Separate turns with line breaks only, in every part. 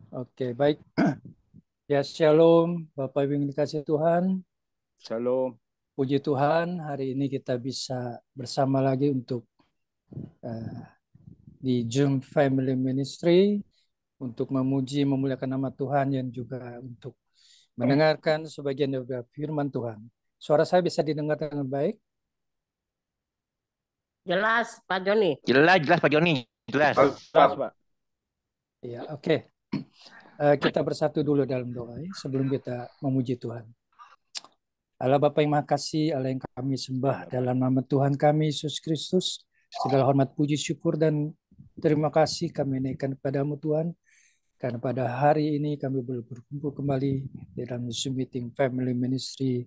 Oke, baik. Ya, shalom, Bapak Ibu yang dikasih Tuhan.
Shalom.
Puji Tuhan, hari ini kita bisa bersama lagi untuk eh, di Zoom Family Ministry untuk memuji, memuliakan nama Tuhan yang juga untuk mendengarkan sebagian dari firman Tuhan. Suara saya bisa didengar dengan baik?
Jelas, Pak Joni.
Jelas, jelas Pak Joni. Jelas.
Jelas, Pak.
Ya, oke. Kita bersatu dulu dalam doa sebelum kita memuji Tuhan. Allah Bapa yang Maha Kasih, Allah yang kami sembah dalam nama Tuhan kami Yesus Kristus, segala hormat puji syukur dan terima kasih kami naikkan kepadamu Tuhan, karena pada hari ini kami boleh berkumpul kembali dalam Zoom Meeting Family Ministry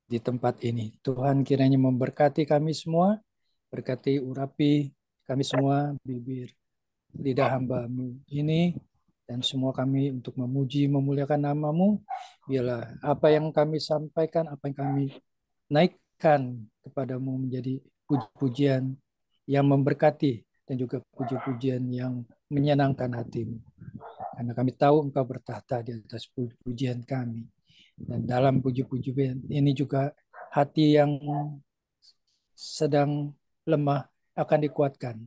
di tempat ini. Tuhan kiranya memberkati kami semua, berkati urapi kami semua, bibir lidah hamba-Mu ini, dan semua kami untuk memuji, memuliakan nama-Mu. Biarlah apa yang kami sampaikan, apa yang kami naikkan kepadamu menjadi puji-pujian yang memberkati dan juga puji-pujian yang menyenangkan hatimu. Karena kami tahu Engkau bertahta di atas puji-pujian kami. Dan dalam puji-pujian ini juga hati yang sedang lemah akan dikuatkan.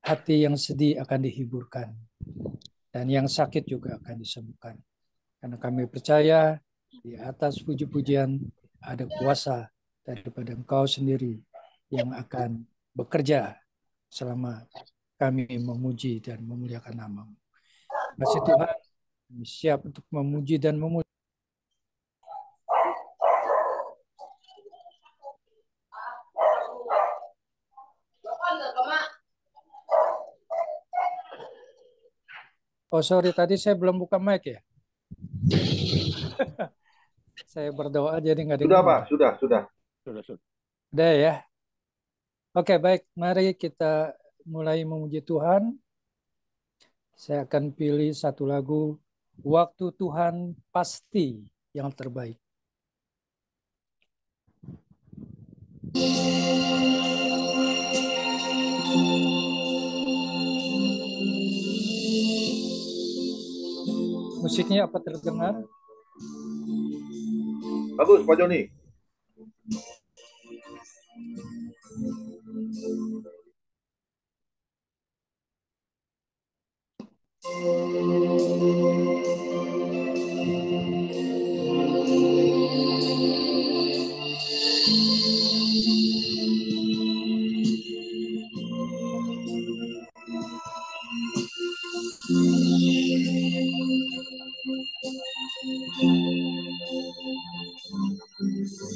Hati yang sedih akan dihiburkan. Dan yang sakit juga akan disembuhkan. Karena kami percaya di atas puji-pujian ada kuasa daripada Engkau sendiri yang akan bekerja selama kami memuji dan memuliakan nama-Mu. Masih Tuhan, kami siap untuk memuji dan memuliakan. Oh sorry, tadi saya belum buka mic ya. Saya berdoa jadi nggak
Sudah,
dengar.
Pak. Sudah.
Sudah.
Udah ya. Oke, baik. Mari kita mulai memuji Tuhan. Saya akan pilih satu lagu, Waktu Tuhan Pasti yang Terbaik. Musiknya apa terdengar?
Bagus, Pak Joni.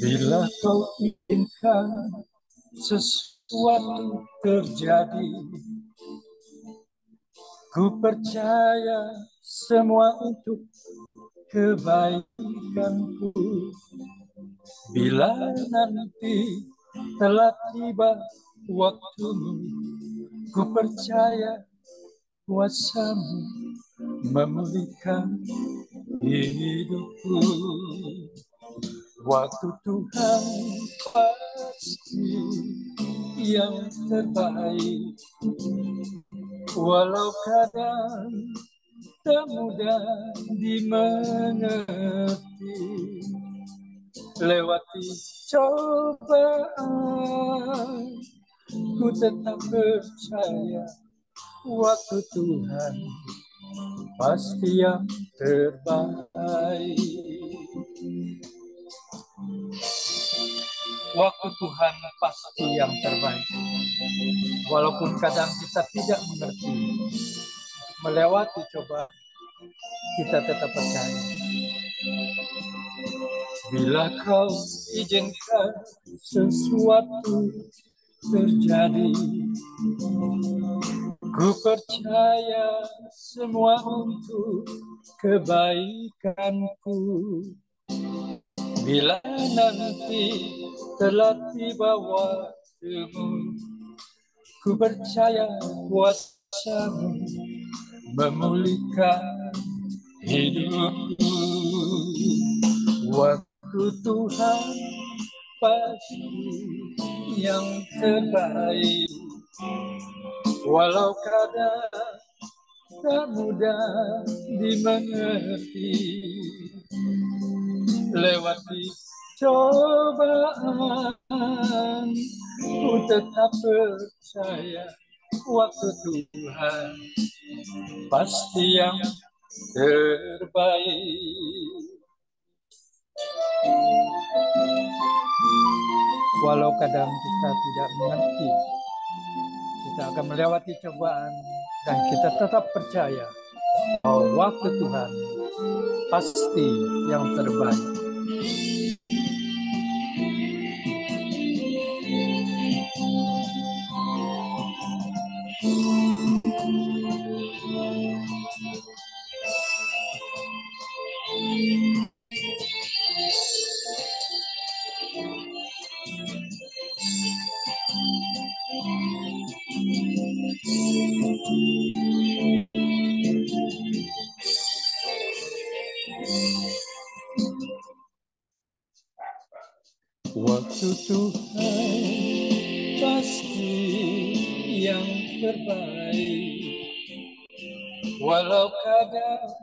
Bila kau inginkan sesuatu terjadi, ku percaya semua untuk kebaikanku. Bila nanti telah tiba waktumu, ku percaya kuasa-Mu memulihkan hidupku. Waktu Tuhan pasti yang terbaik, walau kadang tak mudah dimengerti. Lewati cobaan, ku tetap percaya waktu Tuhan pasti yang terbaik. Waktu Tuhan pasti yang terbaik. Walaupun kadang kita tidak mengerti, melewati cobaan, kita tetap percaya. Bila kau izinkan sesuatu terjadi, ku percaya semua untuk kebaikanku. Bila nanti telah tiba waktumu, ku percaya kuasa-Mu memulihkan hidupku. Waktu Tuhan pasti yang terbaik, walau kadang tak mudah dimengerti. Lewati cobaan, ku tetap percaya waktu Tuhan pasti yang terbaik. Walau kadang kita tidak mengerti, kita akan melewati cobaan dan kita tetap percaya bahwa waktu Tuhan pasti yang terbaik. Waktu Tuhan pasti yang terbaik. Walau kadang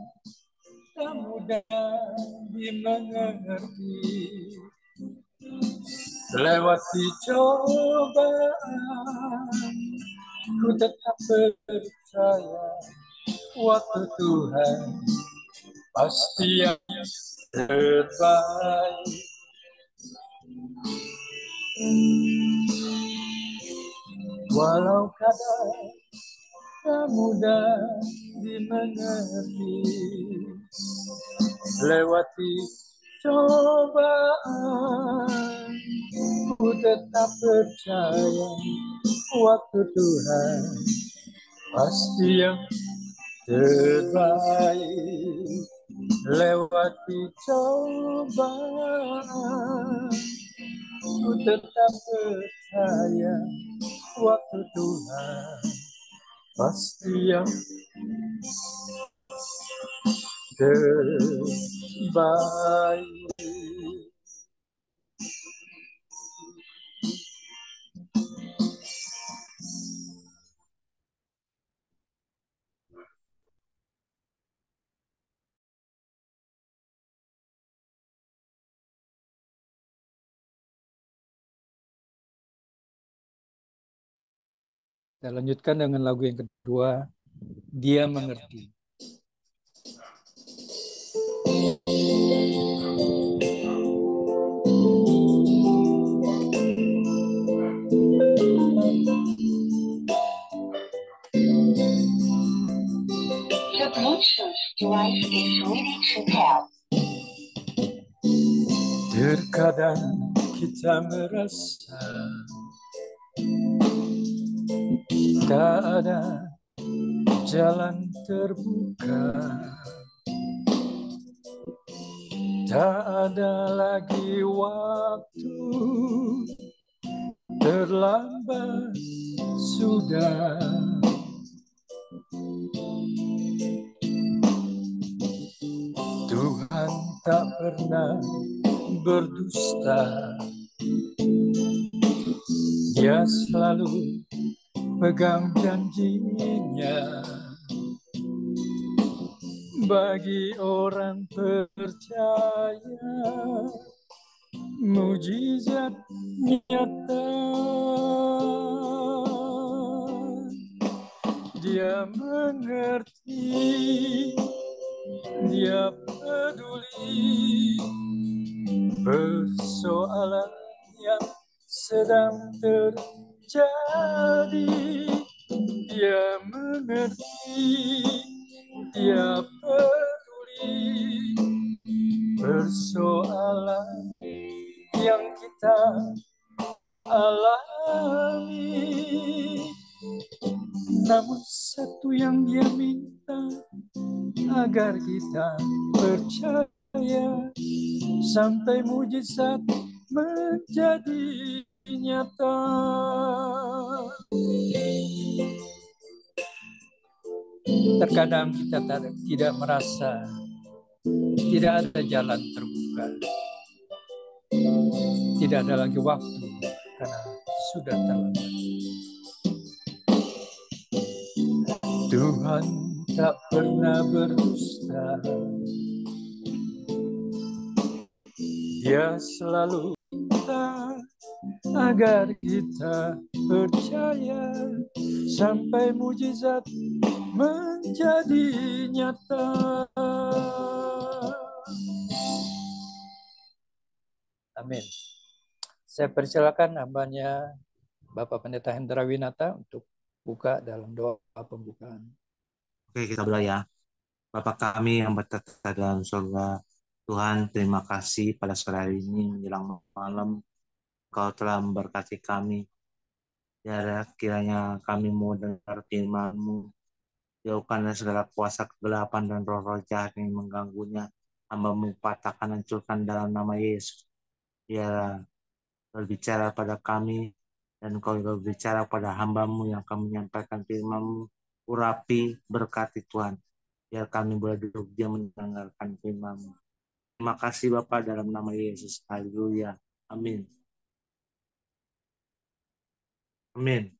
tak mudah dimengerti. Lewati cobaan, ku tetap percaya waktu Tuhan pasti yang terbaik. Walau kadang tak mudah dimengerti, lewati cobaan, ku tetap percaya waktu Tuhan pasti yang terbaik. Lewati cobaan, ku tetap percaya waktu Tuhan pasti yang terbaik. Kita lanjutkan dengan lagu yang kedua, Dia Mengerti.
The Bluetooth device is ready to pair.
Terkadang kita merasa tak ada jalan terbuka, tak ada lagi waktu, terlambat sudah. Tuhan tak pernah berdusta, Dia selalu pegang janjinya. Bagi orang percaya, mujizat nyata. Dia mengerti, Dia peduli persoalan yang sedang terjadi. Dia mengerti, Dia peduli persoalan yang kita alami. Namun satu yang Dia minta, agar kita percaya sampai mujizat menjadi nyata. Terkadang kita tidak merasa tidak ada jalan terbuka, tidak ada lagi waktu karena sudah terlambat. Tuhan tak pernah berdusta. Dia selalu minta agar kita percaya sampai mujizat menjadi nyata. Amin. Saya persilakan hambanya Bapak Pendeta Hendra Winata untuk buka dalam doa pembukaan.
Oke, kita berdoa ya. Bapa kami yang bertata dalam surga, Tuhan, terima kasih pada sore hari ini menjelang malam Kau telah memberkati kami. Ya, kiranya kami mau dengar firman-Mu. Jauhkan dari segala kuasa kegelapan dan roh-roh jahat yang mengganggunya. Hamba-Mu patahkan, hancurkan dalam nama Yesus. Ya, berbicara pada kami dan Kau berbicara pada hamba-Mu yang akan menyampaikan firman-Mu. Urapi, berkati Tuhan. Biar kami boleh duduk diam mendengarkan firman-Mu. Terima kasih Bapa dalam nama Yesus. Haleluya. Amin. Amin.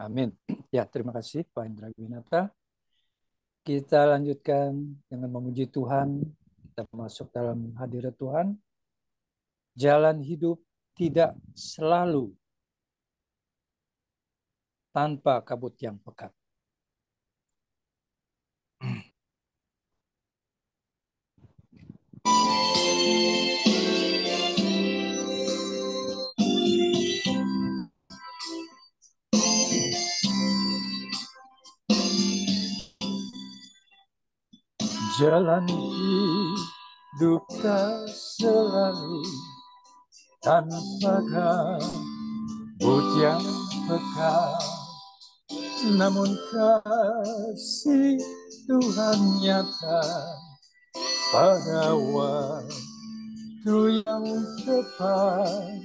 Amin. Ya, terima kasih Pak Hendra Winata. Kita lanjutkan dengan memuji Tuhan. Kita masuk dalam hadirat Tuhan. Jalan hidup tidak selalu tanpa kabut yang pekat. Jalan hidup tak selalu tanpa kabut yang pekat, namun kasih Tuhan nyata pada waktu yang tepat.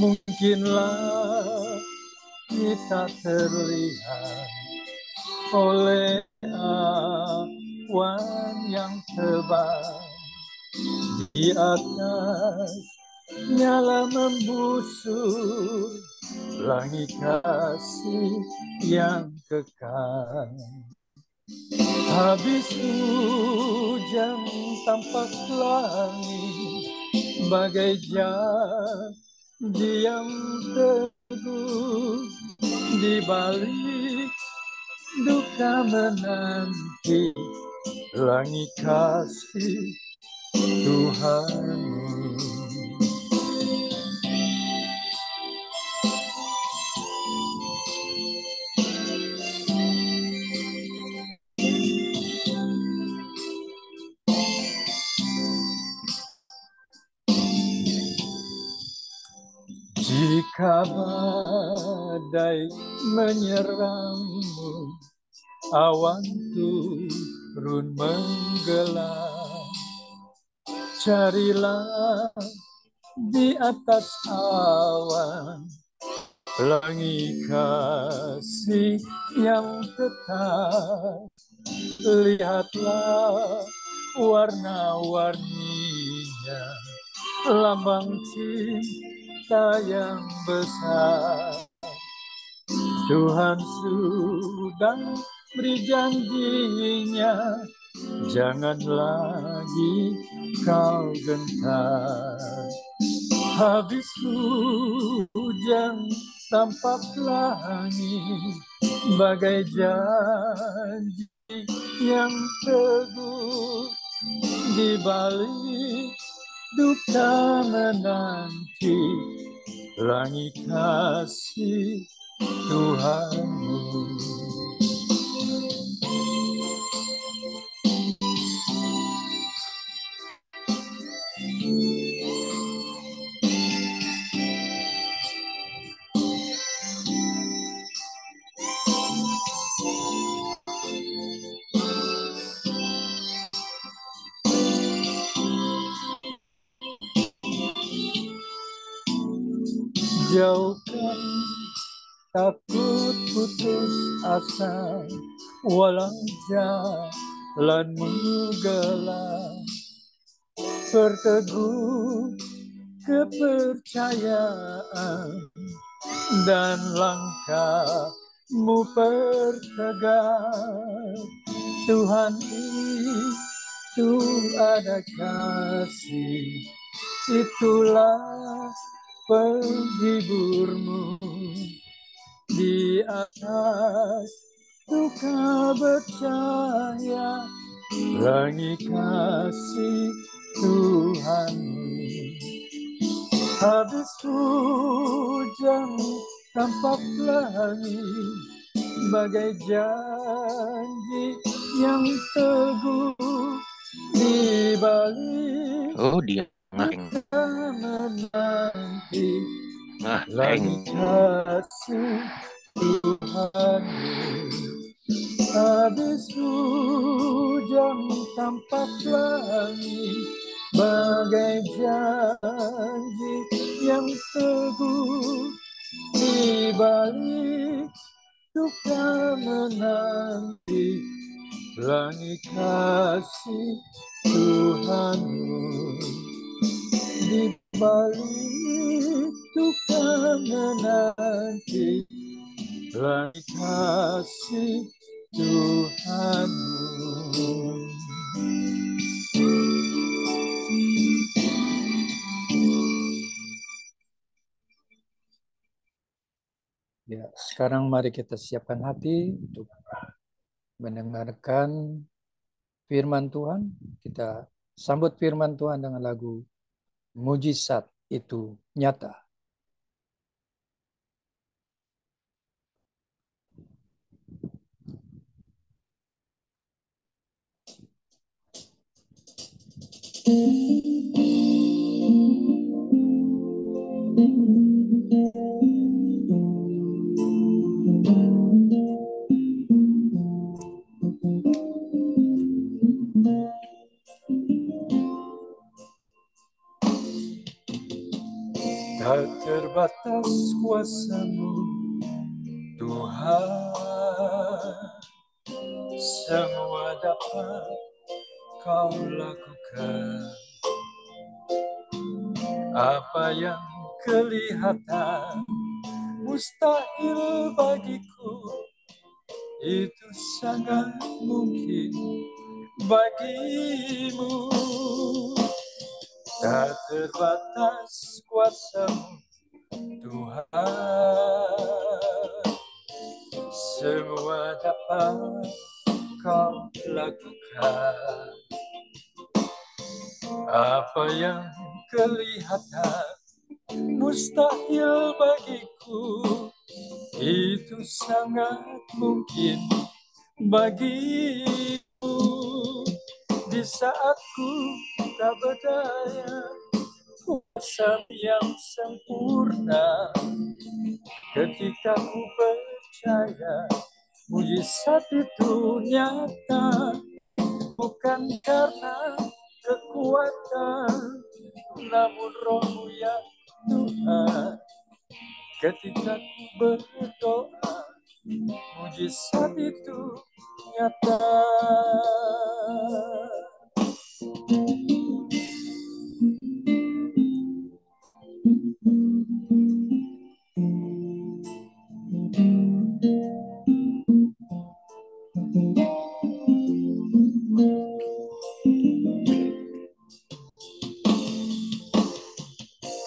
Mungkinlah kita terlihat oleh awan yang tebal, di atas nyala membusuk langit kasih yang kekal. Habis hujan tampak langit bagai janji yang teguh, di balik duka menanti langit kasih Tuhan. Jika badai menyerangmu, awan turun menggelap, carilah di atas awan langit kasih yang tetap. Lihatlah warna-warninya, lambang cinta yang besar. Tuhan sudah beri janjinya, jangan lagi kau gentar. Habis hujan tampak langit bagai janji yang teguh, di balik duka menanti langit kasih Tuhanmu. Jauhkan takut putus asa, walau jalanmu gelap. Perteguh kepercayaan dan langkah mu pertegak. Tuhan itu ada kasih, itulah penghiburmu. Di atas duka bercahaya, pelangi kasih Tuhanmu. Habis hujan tampak pelangi, bagai janji yang teguh. Di balik
Oh, dia ngaheng.
menanti
Ngaheng.
langit kasih Tuhanmu. Habis hujan tampak pelangi, bagai janji yang teguh. Di balik duka menanti langit kasih Tuhanmu. Di balik duka menanti langit kasih Tuhanmu. Ya, sekarang mari kita siapkan hati untuk mendengarkan firman Tuhan. Kita sambut firman Tuhan dengan lagu Mujizat Itu Nyata. Tak terbatas kuasa-Mu, Tuhan. Semua dapat Kau lakukan. Apa yang kelihatan mustahil bagiku, itu sangat mungkin bagimu. Tak terbatas kuasa-Mu, Tuhan. Semua dapat Kau lakukan. Apa yang kelihatan mustahil bagiku, itu sangat mungkin bagimu. Di saat ku tak berdaya, kuasa yang sempurna. Ketika ku percaya, mujizat itu nyata. Bukan karena kekuatan, namun Roh-Mu ya Tuhan. Ketika ku berdoa, mujizat itu nyata.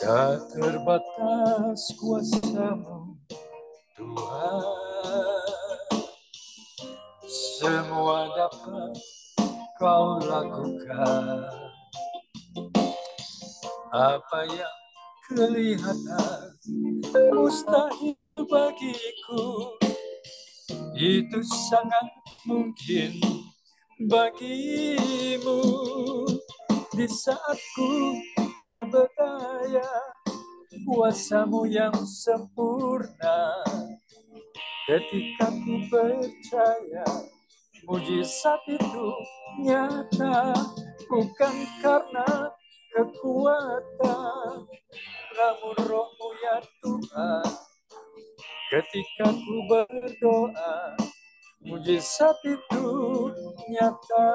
Tak terbatas kuasa-Mu, Tuhan. Semua dapat Kau lakukan. Apa yang kelihatan mustahil bagiku, itu sangat mungkin bagimu. Di saat ku berdaya, kuasa-Mu yang sempurna. Ketika ku percaya, mujizat itu nyata. Bukan karena kekuatan, namun Roh-Mu ya Tuhan. Ketika ku berdoa, mujizat itu nyata.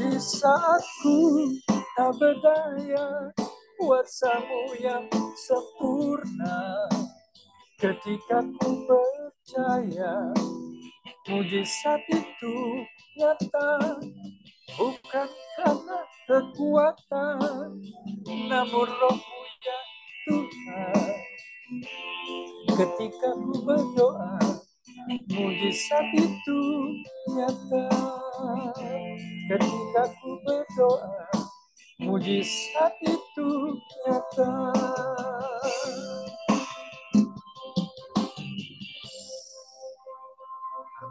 Di saat ku tak berdaya, kuasa-Mu yang sempurna. Ketika ku percaya mujizat itu nyata, bukan karena kekuatan, namun roh-Mu ya Tuhan. Ketika ku berdoa, mujizat itu nyata. Ketika ku berdoa, mujizat itu nyata.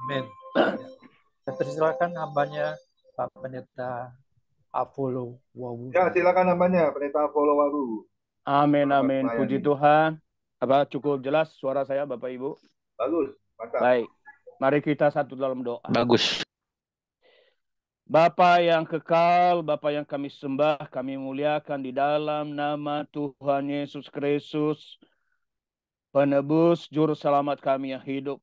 Amin. Saya persilakan hambanya Pak Pendeta Apollo Wawu.
Ya, silakan namanya Pendeta Apollo Waru.
Amin,
Selamat
amin.
melayani.
Puji Tuhan. Apa cukup jelas suara saya, Bapak Ibu?
Bagus, mantap.
Baik. Mari kita satu dalam doa.
Bagus.
Bapa yang kekal, Bapa yang kami sembah, kami muliakan di dalam nama Tuhan Yesus Kristus, penebus juru selamat kami yang hidup.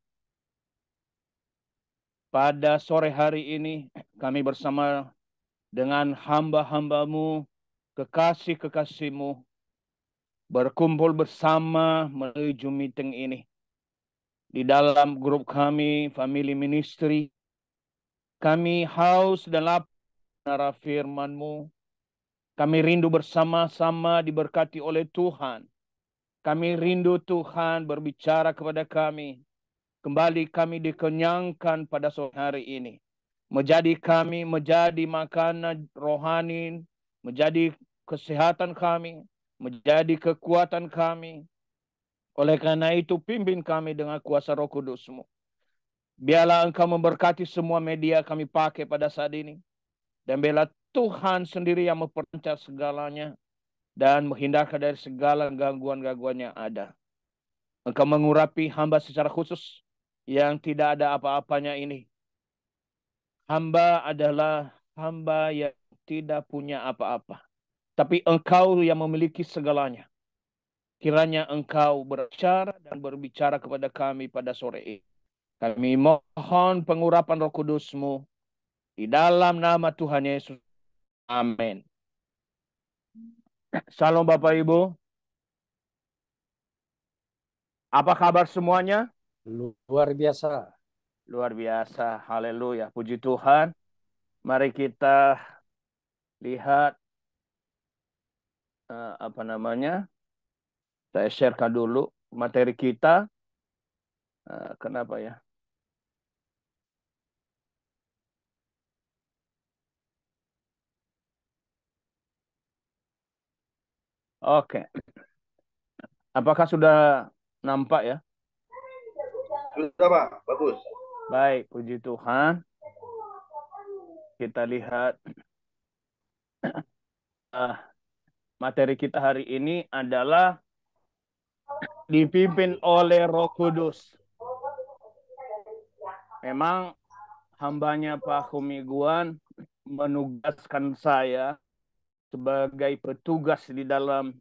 Pada sore hari ini, kami bersama dengan hamba-hambamu, kekasih-kekasihmu, berkumpul bersama menuju meeting ini. Di dalam grup kami, Family Ministry, kami haus dan lapar firman-Mu. Kami rindu bersama-sama diberkati oleh Tuhan. Kami rindu Tuhan berbicara kepada kami. Kembali kami dikenyangkan pada sore hari ini. Menjadi kami, menjadi makanan rohani, menjadi kesehatan kami, menjadi kekuatan kami. Oleh karena itu, pimpin kami dengan kuasa Roh Kudus-Mu. Biarlah Engkau memberkati semua media kami pakai pada saat ini. Dan biarlah Tuhan sendiri yang memperlancar segalanya dan menghindarkan dari segala gangguan-gangguan yang ada. Engkau mengurapi hamba secara khusus yang tidak ada apa-apanya ini. Hamba adalah hamba yang tidak punya apa-apa. Tapi Engkau yang memiliki segalanya. Kiranya Engkau berbicara dan berbicara kepada kami pada sore ini. Kami mohon pengurapan Roh Kudus-Mu di dalam nama Tuhan Yesus. Amin. Salam Bapak Ibu. Apa kabar semuanya?
Luar biasa.
Luar biasa. Haleluya. Puji Tuhan. Mari kita lihat Saya sharekan dulu materi kita. Kenapa ya? Oke. Apakah sudah nampak ya?
Sudah, Pak. Bagus.
Baik, puji Tuhan. Kita lihat materi kita hari ini adalah dipimpin oleh Roh Kudus. Memang hambanya Pak Humiguan menugaskan saya sebagai petugas di dalam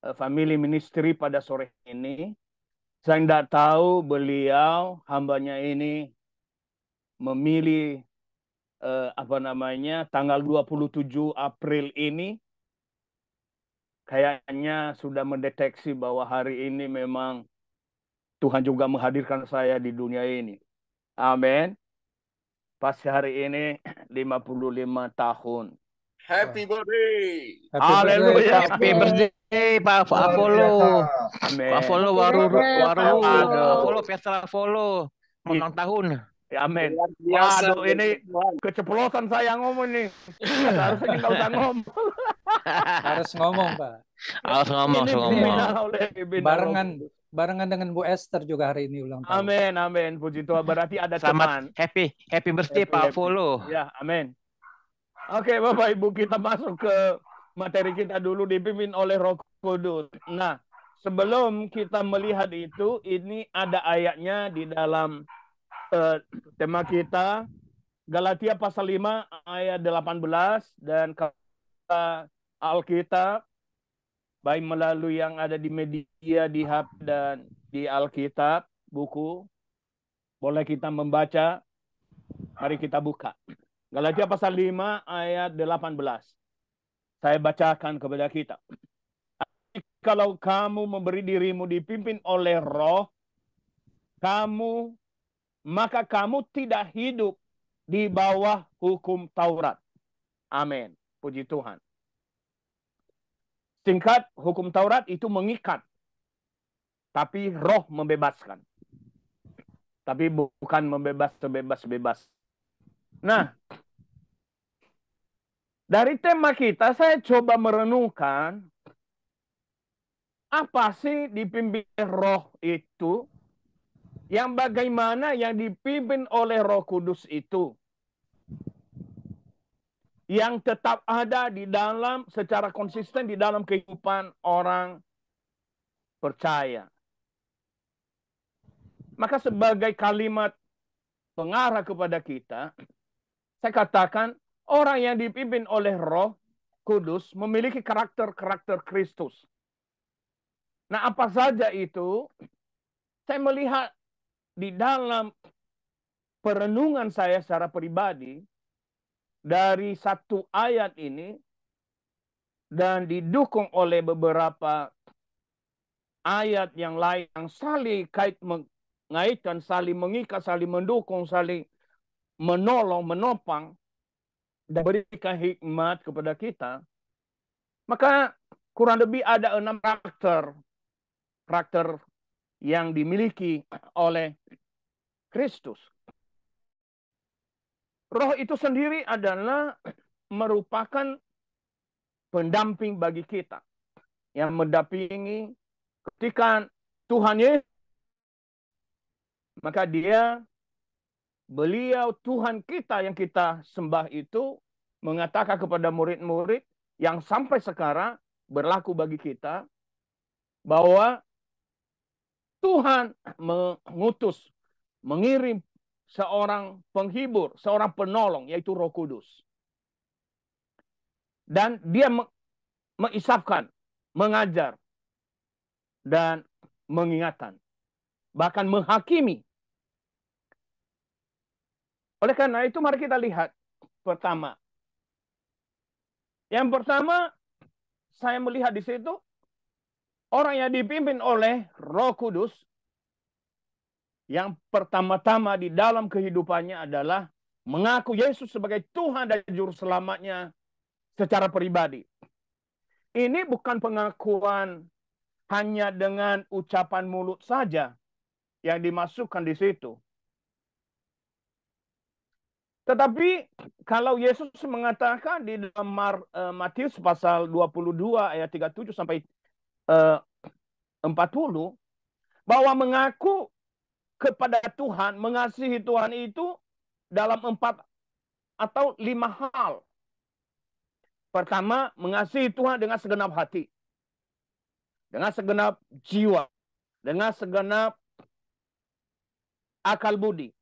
Family Ministry pada sore ini. Saya tidak tahu beliau, hambanya ini memilih tanggal 27 April ini. Kayaknya sudah mendeteksi bahwa hari ini memang Tuhan juga menghadirkan saya di dunia ini. Amin. Pas hari ini 55 tahun.
Happy birthday.
Haleluya.
Happy birthday Pak Apollo.
Amin.
Pak Apollo waru
Aduh.
Apollo Pesta Apollo. Ulang tahun.
Amin. Waduh, ini keceplosan saya ngomong nih. Seharusnya nggak usah ngomong.
Harus ngomong, Pak.
Harus ngomong,
Ini dibina oleh
Barengan dengan Bu Esther juga hari ini ulang tahun.
Amin, amin. Puji Tuhan. Berarti ada
Selamat
teman.
happy birthday Pak Apollo.
Ya, amin. Oke, Bapak Ibu, kita masuk ke materi kita dulu dipimpin oleh Roh Kudus. Nah, sebelum kita melihat itu, ini ada ayatnya di dalam tema kita, Galatia pasal 5 ayat 18, dan kata Alkitab, baik melalui yang ada di media, di HP, dan di Alkitab, buku, boleh kita membaca. Mari kita buka. Galatia pasal 5 ayat 18. Saya bacakan kepada kita. kalau kamu memberi dirimu dipimpin oleh Roh, maka kamu tidak hidup di bawah hukum Taurat. Amin. Puji Tuhan. Singkat, hukum Taurat itu mengikat, tapi Roh membebaskan. Tapi bukan sebebas-bebas. Nah, dari tema kita, saya coba merenungkan, apa sih dipimpin Roh itu? Yang bagaimana yang dipimpin oleh Roh Kudus itu? Yang tetap ada di dalam, secara konsisten di dalam kehidupan orang percaya. Maka sebagai kalimat pengarah kepada kita, saya katakan, orang yang dipimpin oleh Roh Kudus memiliki karakter-karakter Kristus. Nah, apa saja itu? Saya melihat di dalam perenungan saya secara pribadi, dari satu ayat ini, dan didukung oleh beberapa ayat yang lain yang saling mengaitkan, saling mengikat, saling mendukung, saling menolong, menopang, dan berikan hikmat kepada kita, maka kurang lebih ada 6 karakter yang dimiliki oleh Kristus. Roh itu sendiri adalah merupakan pendamping bagi kita, yang mendampingi ketika Tuhan Yesus, maka beliau Tuhan kita yang kita sembah itu mengatakan kepada murid-murid yang sampai sekarang berlaku bagi kita, bahwa Tuhan mengirim seorang penghibur, seorang penolong, yaitu Roh Kudus. Dan dia mengisafkan, mengajar, dan mengingatkan, bahkan menghakimi. Oleh karena itu, mari kita lihat pertama. Yang pertama, saya melihat di situ, orang yang dipimpin oleh Roh Kudus, yang pertama-tama di dalam kehidupannya adalah mengaku Yesus sebagai Tuhan dan Juru Selamatnya secara pribadi. Ini bukan pengakuan hanya dengan ucapan mulut saja yang dimasukkan di situ. Tetapi kalau Yesus mengatakan di dalam Matius pasal 22 ayat 37 sampai 40, bahwa mengaku kepada Tuhan, mengasihi Tuhan itu dalam 4 atau 5 hal. Pertama, mengasihi Tuhan dengan segenap hati, dengan segenap jiwa, dengan segenap akal budi,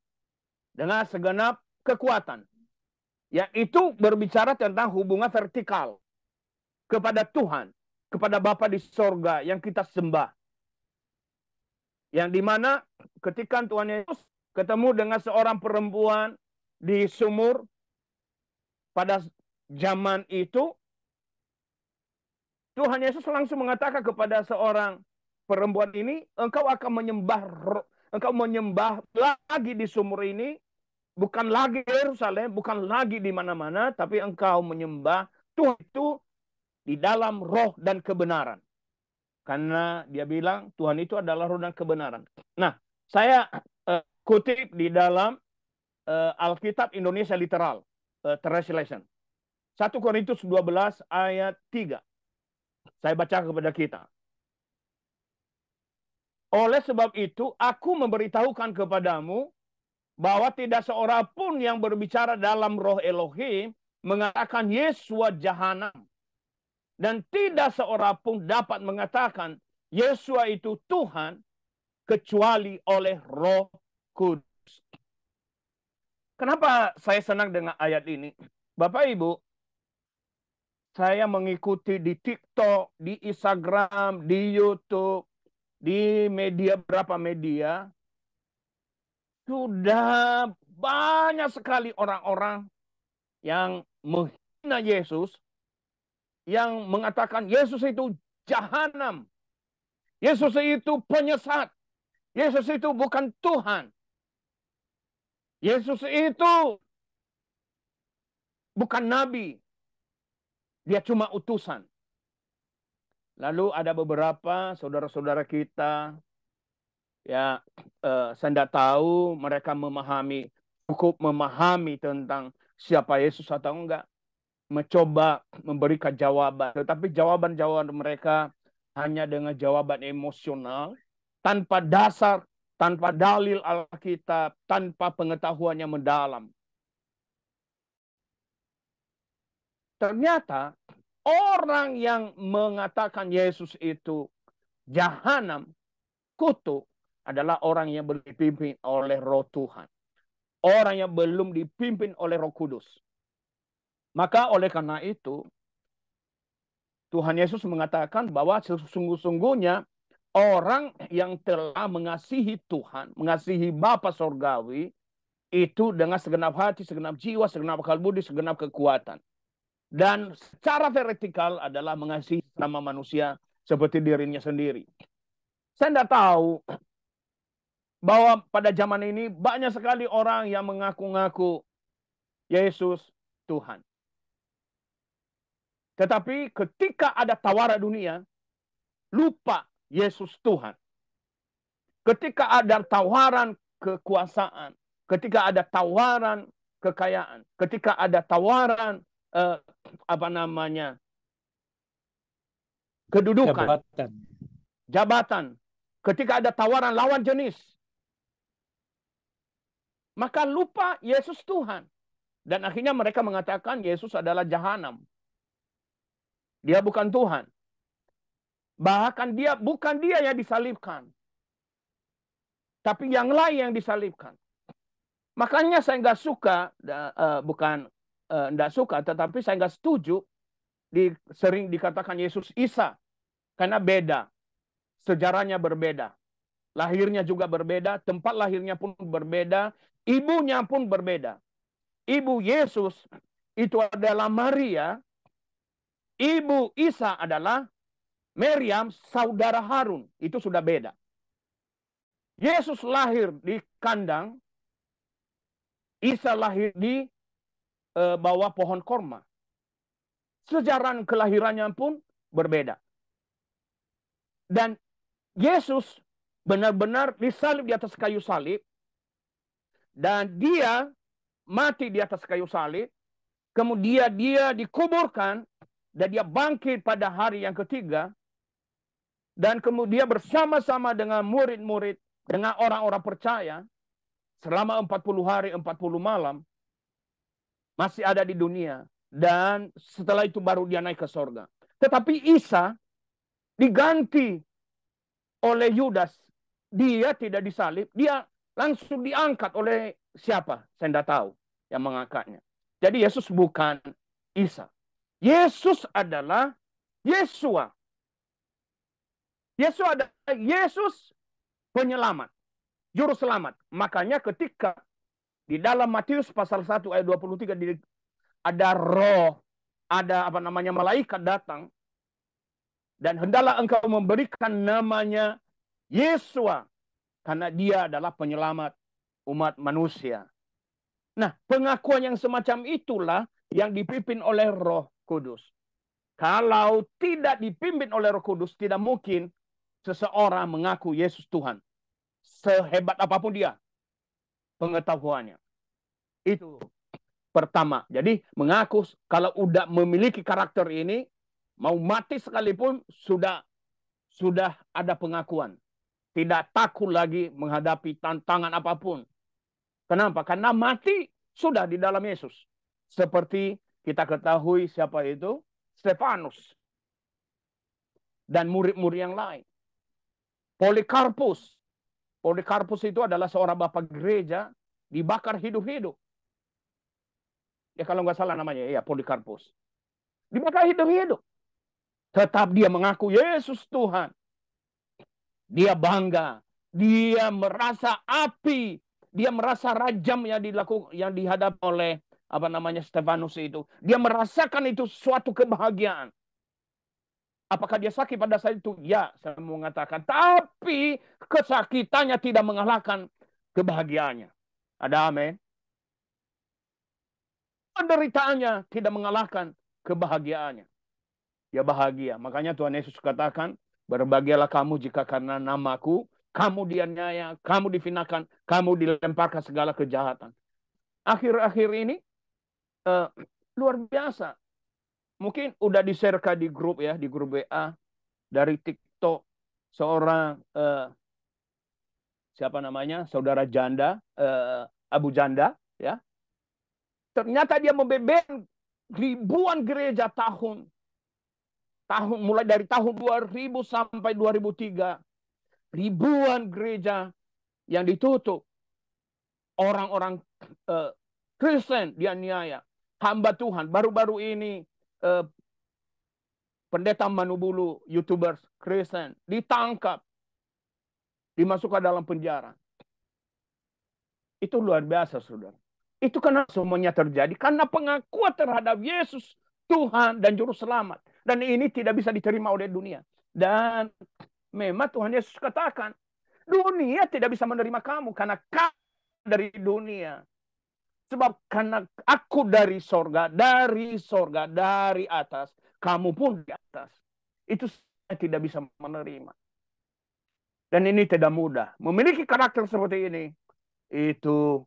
dengan segenap kekuatan. Yaitu berbicara tentang hubungan vertikal kepada Tuhan, kepada Bapa di sorga yang kita sembah. Yang dimana ketika Tuhan Yesus ketemu dengan seorang perempuan di sumur pada zaman itu, Tuhan Yesus langsung mengatakan kepada seorang perempuan ini, engkau akan menyembah lagi di sumur ini, bukan lagi di Yerusalem, bukan lagi di mana-mana, tapi engkau menyembah Tuhan itu di dalam roh dan kebenaran. Karena dia bilang Tuhan itu adalah roh dan kebenaran. Nah, saya kutip di dalam Alkitab Indonesia Literal Translation. 1 Korintus 12 ayat 3. Saya baca kepada kita. Oleh sebab itu, aku memberitahukan kepadamu bahwa tidak seorang pun yang berbicara dalam roh Elohim mengatakan Yesua jahanam. Dan tidak seorang pun dapat mengatakan Yesua itu Tuhan kecuali oleh Roh Kudus. Kenapa saya senang dengan ayat ini? Bapak Ibu, saya mengikuti di TikTok, di Instagram, di YouTube, di beberapa media. Sudah banyak sekali orang-orang yang menghina Yesus, yang mengatakan Yesus itu jahanam. Yesus itu penyesat. Yesus itu bukan Tuhan. Yesus itu bukan nabi. Dia cuma utusan. Lalu ada beberapa saudara-saudara kita, ya, saya tidak tahu mereka cukup memahami tentang siapa Yesus atau enggak. Mencoba memberikan jawaban. Tetapi jawaban-jawaban mereka hanya dengan jawaban emosional, tanpa dasar, tanpa dalil Alkitab, tanpa pengetahuan yang mendalam. Ternyata orang yang mengatakan Yesus itu jahanam, kutuk, adalah orang yang belum dipimpin oleh Roh Tuhan. Orang yang belum dipimpin oleh Roh Kudus. Maka oleh karena itu, Tuhan Yesus mengatakan bahwa sesungguhnya orang yang telah mengasihi Tuhan, mengasihi Bapa Sorgawi, itu dengan segenap hati, segenap jiwa, segenap akal budi, segenap kekuatan. Dan secara vertikal adalah mengasihi sama manusia seperti dirinya sendiri. Saya tidak tahu bahwa pada zaman ini banyak sekali orang yang mengaku-ngaku Yesus Tuhan. Tetapi ketika ada tawaran dunia, lupa Yesus Tuhan. Ketika ada tawaran kekuasaan, ketika ada tawaran kekayaan, ketika ada tawaran kedudukan, jabatan, ketika ada tawaran lawan jenis, maka lupa Yesus Tuhan. Dan akhirnya mereka mengatakan Yesus adalah jahanam. Dia bukan Tuhan. Bahkan bukan dia yang disalibkan. Tapi yang lain yang disalibkan. Makanya saya nggak suka, nggak suka, tetapi saya nggak setuju sering dikatakan Yesus Isa. Karena beda. Sejarahnya berbeda. Lahirnya juga berbeda. Tempat lahirnya pun berbeda. Ibunya pun berbeda. Ibu Yesus itu adalah Maria. Ibu Isa adalah Maryam, saudara Harun. Itu sudah beda. Yesus lahir di kandang. Isa lahir di bawah pohon korma. Sejarah kelahirannya pun berbeda. Dan Yesus benar-benar disalib di atas kayu salib. Dan dia mati di atas kayu salib. Kemudian dia dikuburkan. Dan dia bangkit pada hari yang ketiga. Dan kemudian bersama-sama dengan murid-murid, dengan orang-orang percaya, selama 40 hari, 40 malam, masih ada di dunia. Dan setelah itu baru dia naik ke sorga. Tetapi Isa diganti oleh Yudas. Dia tidak disalib. Dia langsung diangkat oleh siapa? Saya tidak tahu yang mengangkatnya. Jadi Yesus bukan Isa. Yesus adalah Yesua. Yesus adalah Yesus penyelamat. Juru selamat. Makanya ketika di dalam Matius pasal 1 ayat 23 ada roh, ada malaikat datang, dan hendaklah engkau memberikan namanya Yesua, karena dia adalah penyelamat umat manusia. Nah, pengakuan yang semacam itulah yang dipimpin oleh Roh Kudus. Kalau tidak dipimpin oleh Roh Kudus, tidak mungkin seseorang mengaku Yesus Tuhan. Sehebat apapun dia pengetahuannya. Itu pertama. Jadi mengaku kalau udah memiliki karakter ini, mau mati sekalipun sudah ada pengakuan. Tidak takut lagi menghadapi tantangan apapun. Kenapa? Karena mati sudah di dalam Yesus. Seperti kita ketahui siapa itu? Stefanus. Dan murid-murid yang lain. Polikarpus. Polikarpus itu adalah seorang bapak gereja dibakar hidup-hidup. Ya kalau nggak salah namanya, ya Polikarpus. Dibakar hidup-hidup. Tetap dia mengaku Yesus Tuhan. Dia bangga. Dia merasa api. Dia merasa rajam yang dihadap oleh Stefanus itu. Dia merasakan itu suatu kebahagiaan. Apakah dia sakit pada saat itu? Ya, saya mau mengatakan. Tapi kesakitannya tidak mengalahkan kebahagiaannya. Ada amin. Penderitaannya tidak mengalahkan kebahagiaannya. Ya bahagia. Makanya Tuhan Yesus katakan, berbahagialah kamu jika karena namaku, kamu dianiaya, kamu difinakan, kamu dilemparkan segala kejahatan. Akhir-akhir ini, luar biasa. Mungkin udah di-share di grup ya, di grup WA, dari TikTok, seorang, siapa namanya, saudara janda, Abu Janda, ya. Ternyata dia membebel ribuan gereja mulai dari tahun 2000 sampai 2003. Ribuan gereja yang ditutup. Orang-orang Kristen dianiaya. Hamba Tuhan. Baru-baru ini pendeta Manubulu, YouTubers Kristen, ditangkap. Dimasukkan dalam penjara. Itu luar biasa, saudara. Itu karena semuanya terjadi. Karena pengakuan terhadap Yesus, Tuhan dan Juru Selamat. Dan ini tidak bisa diterima oleh dunia. Dan memang Tuhan Yesus katakan, dunia tidak bisa menerima kamu karena kamu dari dunia. Sebab karena aku dari sorga, dari atas, kamu pun di atas. Itu saya tidak bisa menerima. Dan ini tidak mudah. Memiliki karakter seperti ini, itu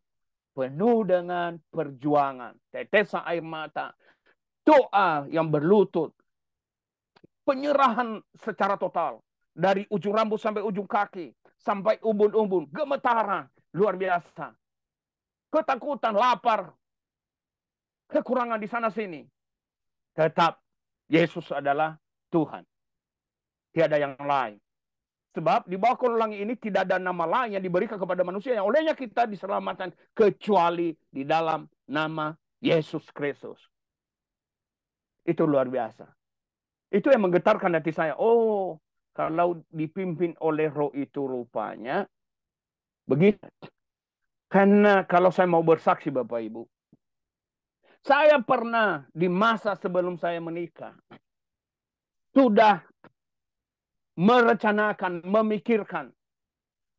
penuh dengan perjuangan. Tetesan air mata, doa yang berlutut, penyerahan secara total. Dari ujung rambut sampai ujung kaki, sampai umbun-umbun, gemetaran, luar biasa. Ketakutan, lapar, kekurangan di sana-sini. Tetap Yesus adalah Tuhan. Tiada yang lain. Sebab di bawah kolong ini tidak ada nama lain yang diberikan kepada manusia yang olehnya kita diselamatkan kecuali di dalam nama Yesus Kristus. Itu luar biasa. Itu yang menggetarkan hati saya. Oh, kalau dipimpin oleh Roh itu rupanya begitu. Karena kalau saya mau bersaksi Bapak Ibu, saya pernah di masa sebelum saya menikah sudah merencanakan, memikirkan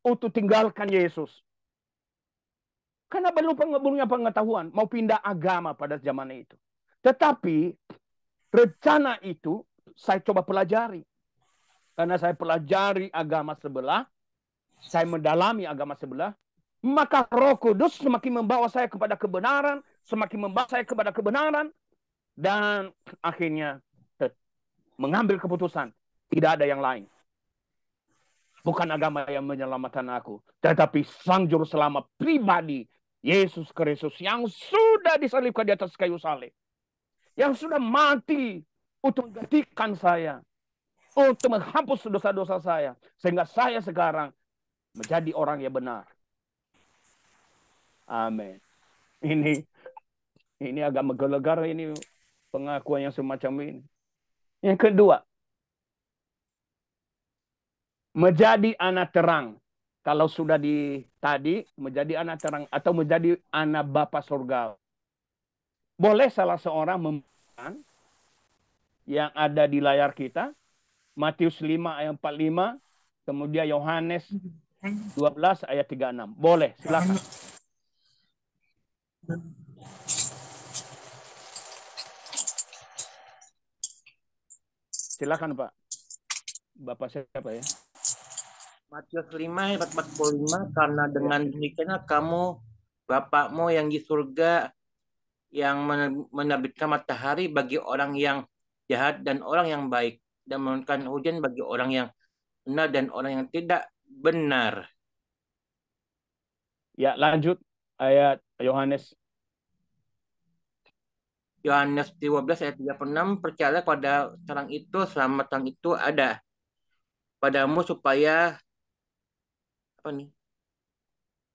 untuk tinggalkan Yesus. Karena belum punya pengetahuan, mau pindah agama pada zaman itu. Tetapi rencana itu saya coba pelajari. Karena saya pelajari agama sebelah, saya mendalami agama sebelah, maka Roh Kudus semakin membawa saya kepada kebenaran, dan akhirnya mengambil keputusan. Tidak ada yang lain. Bukan agama yang menyelamatkan aku, tetapi Sang Juru Selamat pribadi, Yesus Kristus, yang sudah disalibkan di atas kayu salib. Yang sudah mati untuk menggantikan saya, untuk menghapus dosa-dosa saya, sehingga saya sekarang menjadi orang yang benar. Amin. Ini agak menggelegar ini pengakuan yang semacam ini. Yang kedua, menjadi anak terang. Kalau sudah tadi menjadi anak terang atau menjadi anak Bapa surga. Boleh salah seorang membaca yang ada di layar kita, Matius 5 ayat 45, kemudian Yohanes 12 ayat 36. Boleh, silakan. Silakan Pak. Bapak siapa ya?
Matius 5 ayat 45, karena dengan demikian kamu Bapakmu yang di surga yang menerbitkan matahari bagi orang yang jahat dan orang yang baik, dan menurunkan hujan bagi orang yang benar dan orang yang tidak benar.
Ya, lanjut ayat Yohanes.
Yohanes 12 ayat 36, percayalah pada terang itu, selamat terang itu ada padamu supaya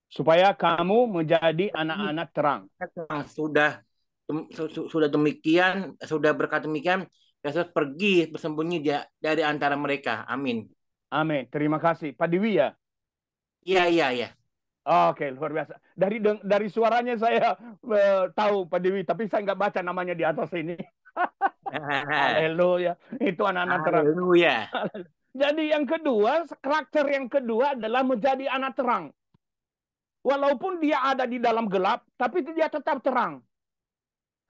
supaya kamu menjadi anak-anak terang.
Sudah demikian, sudah berkata demikian, Yesus pergi bersembunyi dari antara mereka. Amin.
Amin. Terima kasih. Pak Dewi ya?
Iya.
Oke, luar biasa. Dari suaranya saya tahu Pak Dewi, tapi saya nggak baca namanya di atas ini. Haleluya. Itu anak-anak terang.
Haleluya.
Jadi yang kedua, karakter yang kedua adalah menjadi anak terang. Walaupun dia ada di dalam gelap, tapi dia tetap terang.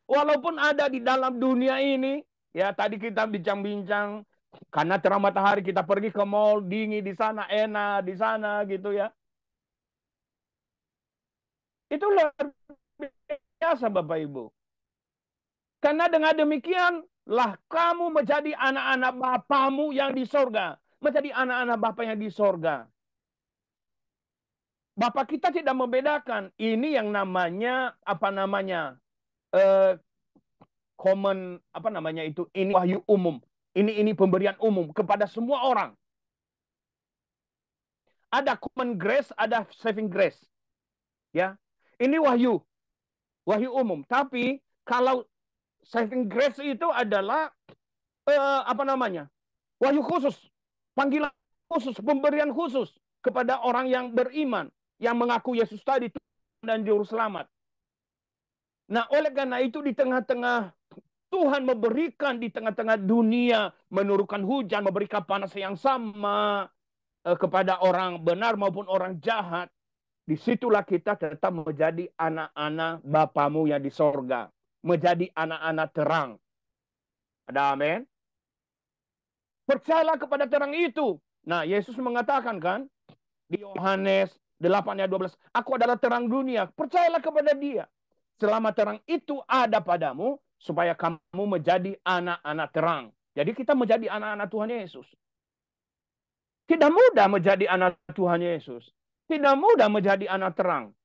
Walaupun ada di dalam dunia ini, ya tadi kita bincang-bincang, karena terang matahari kita pergi ke mall, dingin di sana, enak di sana gitu ya. Itu luar biasa Bapak Ibu. Karena dengan demikian, lah kamu menjadi anak-anak Bapamu yang di sorga. Menjadi anak-anak Bapa yang di sorga. Bapak kita tidak membedakan. Ini yang namanya, common, ini wahyu umum. Ini pemberian umum kepada semua orang. Ada common grace, ada saving grace. Ya, ini wahyu umum. Tapi kalau saving grace itu adalah wahyu khusus, panggilan khusus, pemberian khusus kepada orang yang beriman, yang mengaku Yesus tadi dan juru selamat. Nah, oleh karena itu di tengah-tengah Tuhan memberikan di tengah-tengah dunia, menurunkan hujan, memberikan panas yang sama kepada orang benar maupun orang jahat. Disitulah kita tetap menjadi anak-anak Bapamu yang di sorga. Menjadi anak-anak terang. Ada amin? Percayalah kepada terang itu. Nah, Yesus mengatakan kan, di Yohanes 8 ayat 12, aku adalah terang dunia. Percayalah kepada dia. Selama terang itu ada padamu, supaya kamu menjadi anak-anak terang. Jadi kita menjadi anak-anak Tuhan Yesus. Tidak mudah menjadi anak Tuhan Yesus. Tidak mudah menjadi anak terang.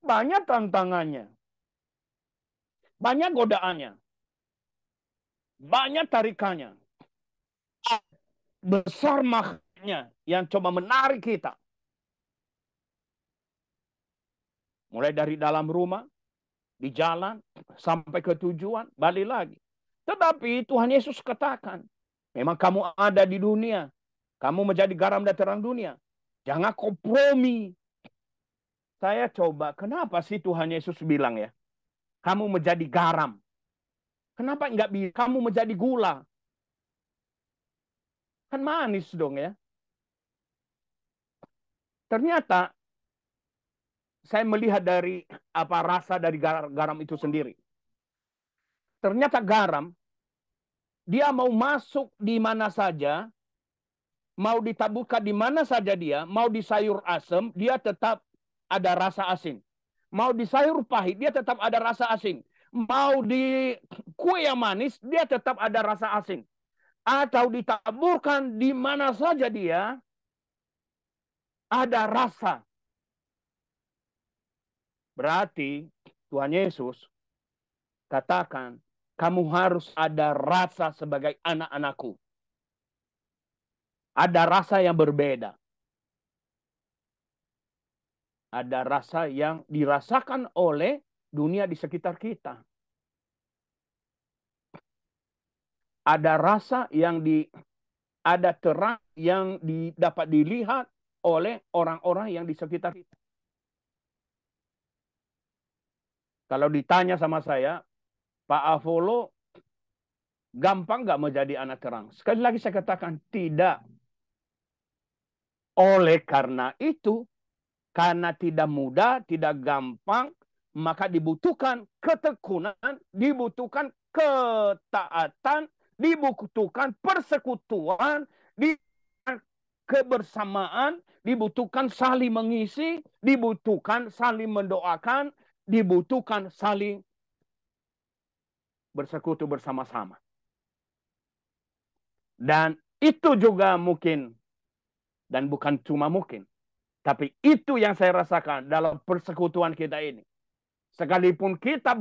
Banyak tantangannya. Banyak godaannya. Banyak tarikannya. Besar makanya yang coba menarik kita. Mulai dari dalam rumah, di jalan, sampai ke tujuan, balik lagi. Tetapi Tuhan Yesus katakan, memang kamu ada di dunia. Kamu menjadi garam dan terang dunia. Jangan kompromi. Saya coba, kenapa sih Tuhan Yesus bilang ya? Kamu menjadi garam. Kenapa enggak bisa kamu menjadi gula? Kan manis dong ya. Ternyata saya melihat dari rasa dari garam itu sendiri. Ternyata garam, dia mau masuk di mana saja, mau ditaburkan di mana saja dia, mau di sayur asam, dia tetap ada rasa asin. Mau di sayur pahit, dia tetap ada rasa asin. Mau di kue yang manis, dia tetap ada rasa asin. Atau ditaburkan di mana saja dia, ada rasa. Berarti Tuhan Yesus katakan, kamu harus ada rasa sebagai anak-anakku. Ada rasa yang berbeda. Ada rasa yang dirasakan oleh dunia di sekitar kita. Ada rasa yang ada terang yang dapat dilihat oleh orang-orang yang di sekitar kita. Kalau ditanya sama saya, Pak Apollo gampang nggak menjadi anak terang? Sekali lagi saya katakan tidak. Oleh karena itu, karena tidak mudah, tidak gampang, maka dibutuhkan ketekunan, dibutuhkan ketaatan, dibutuhkan persekutuan, dibutuhkan kebersamaan, dibutuhkan saling mengisi, dibutuhkan saling mendoakan, dibutuhkan saling bersekutu bersama-sama. Dan itu juga mungkin, dan bukan cuma mungkin, tapi itu yang saya rasakan dalam persekutuan kita ini. Sekalipun kita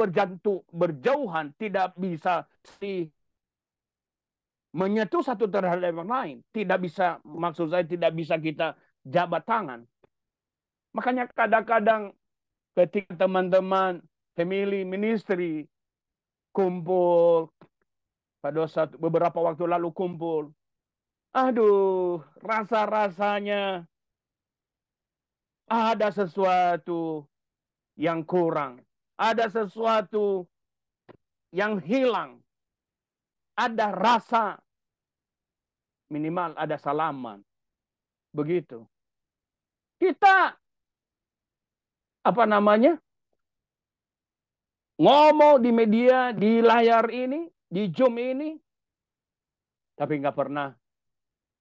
berjauhan, tidak bisa menyentuh satu terhadap yang lain. Tidak bisa, maksud saya tidak bisa kita jabat tangan. Makanya kadang-kadang ketika teman-teman family ministry kumpul, pada beberapa waktu lalu kumpul, aduh, rasa-rasanya ada sesuatu yang kurang. Ada sesuatu yang hilang. Ada rasa, minimal ada salaman. Begitu. Kita ngomong di media, di layar ini, di Zoom ini, tapi nggak pernah,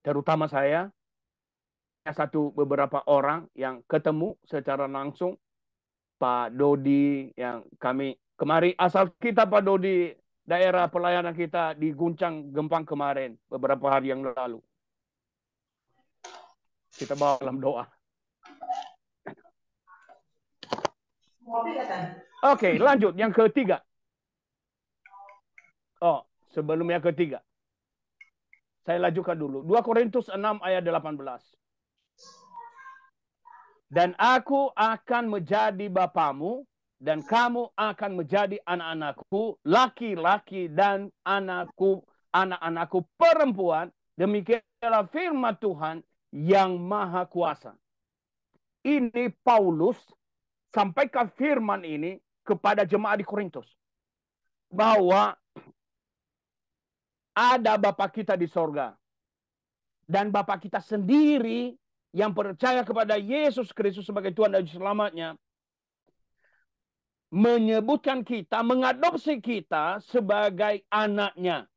terutama saya, beberapa orang yang ketemu secara langsung, Pak Dodi yang kami kemarin, asal kita Pak Dodi, daerah pelayanan kita diguncang gempa kemarin beberapa hari yang lalu. Kita bawa dalam doa. Oke, lanjut yang ketiga. Oh, sebelum yang ketiga. Saya lanjutkan dulu. 2 Korintus 6 ayat 18. Dan aku akan menjadi bapamu, dan kamu akan menjadi anak-anakku, laki-laki dan anak-anakku perempuan. Demikianlah firman Tuhan yang Maha Kuasa. Ini Paulus sampaikan firman ini kepada jemaat di Korintus. Bahwa ada Bapa kita di sorga. Dan Bapa kita sendiri yang percaya kepada Yesus Kristus sebagai Tuhan dan Selamatnya, menyebutkan kita, mengadopsi kita sebagai anaknya.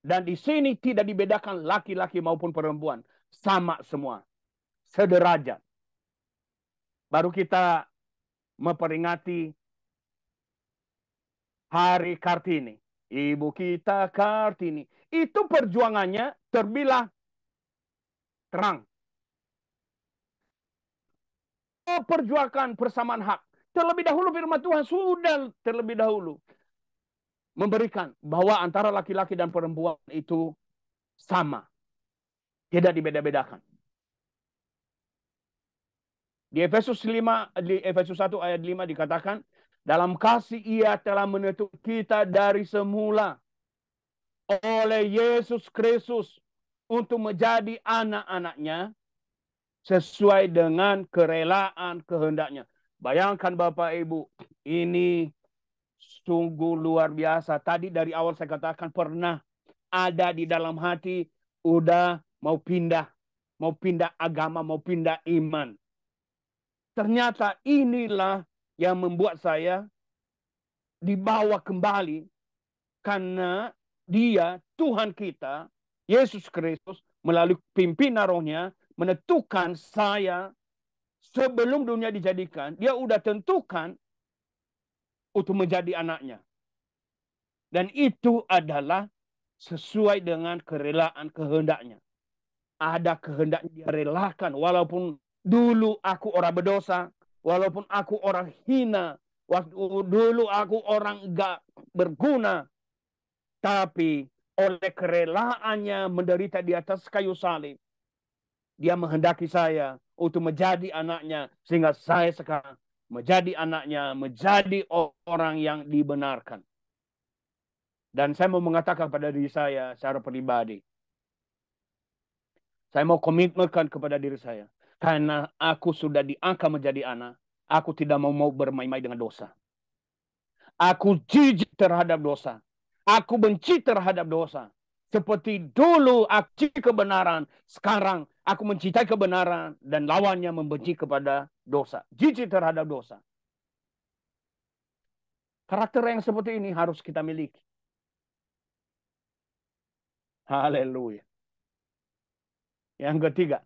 Dan di sini tidak dibedakan laki-laki maupun perempuan. Sama semua. Sederajat. Baru kita memperingati Hari Kartini. Ibu kita Kartini. Itu perjuangannya terbilang terang. Perjuangkan persamaan hak. Terlebih dahulu firman Tuhan sudah terlebih dahulu memberikan bahwa antara laki-laki dan perempuan itu sama. Tidak dibeda-bedakan. Di Efesus 1 ayat 5 dikatakan, dalam kasih ia telah menentukan kita dari semula oleh Yesus Kristus untuk menjadi anak-anaknya sesuai dengan kerelaan kehendaknya. Bayangkan Bapak Ibu, ini sungguh luar biasa. Tadi dari awal saya katakan pernah ada di dalam hati, udah mau pindah agama, mau pindah iman. Ternyata inilah yang membuat saya dibawa kembali karena Dia, Tuhan kita, Yesus Kristus, melalui pimpinan Roh-Nya, menentukan saya sebelum dunia dijadikan. Dia udah tentukan untuk menjadi anaknya. Dan itu adalah sesuai dengan kerelaan kehendaknya. Ada kehendaknya dia relakan. Walaupun dulu aku orang berdosa. Walaupun aku orang hina. Dulu aku orang enggak berguna. Tapi oleh kerelaannya menderita di atas kayu salib. Dia menghendaki saya untuk menjadi anaknya. Sehingga saya sekarang menjadi anaknya. Menjadi orang yang dibenarkan. Dan saya mau mengatakan pada diri saya secara pribadi. Saya mau komitmenkan kepada diri saya. Karena aku sudah diangkat menjadi anak. Aku tidak mau bermain-main dengan dosa. Aku jijik terhadap dosa. Aku benci terhadap dosa. Seperti dulu aku benci kebenaran. Sekarang aku mencintai kebenaran. Dan lawannya membenci kepada dosa. Jijik terhadap dosa. Karakter yang seperti ini harus kita miliki. Haleluya. Yang ketiga.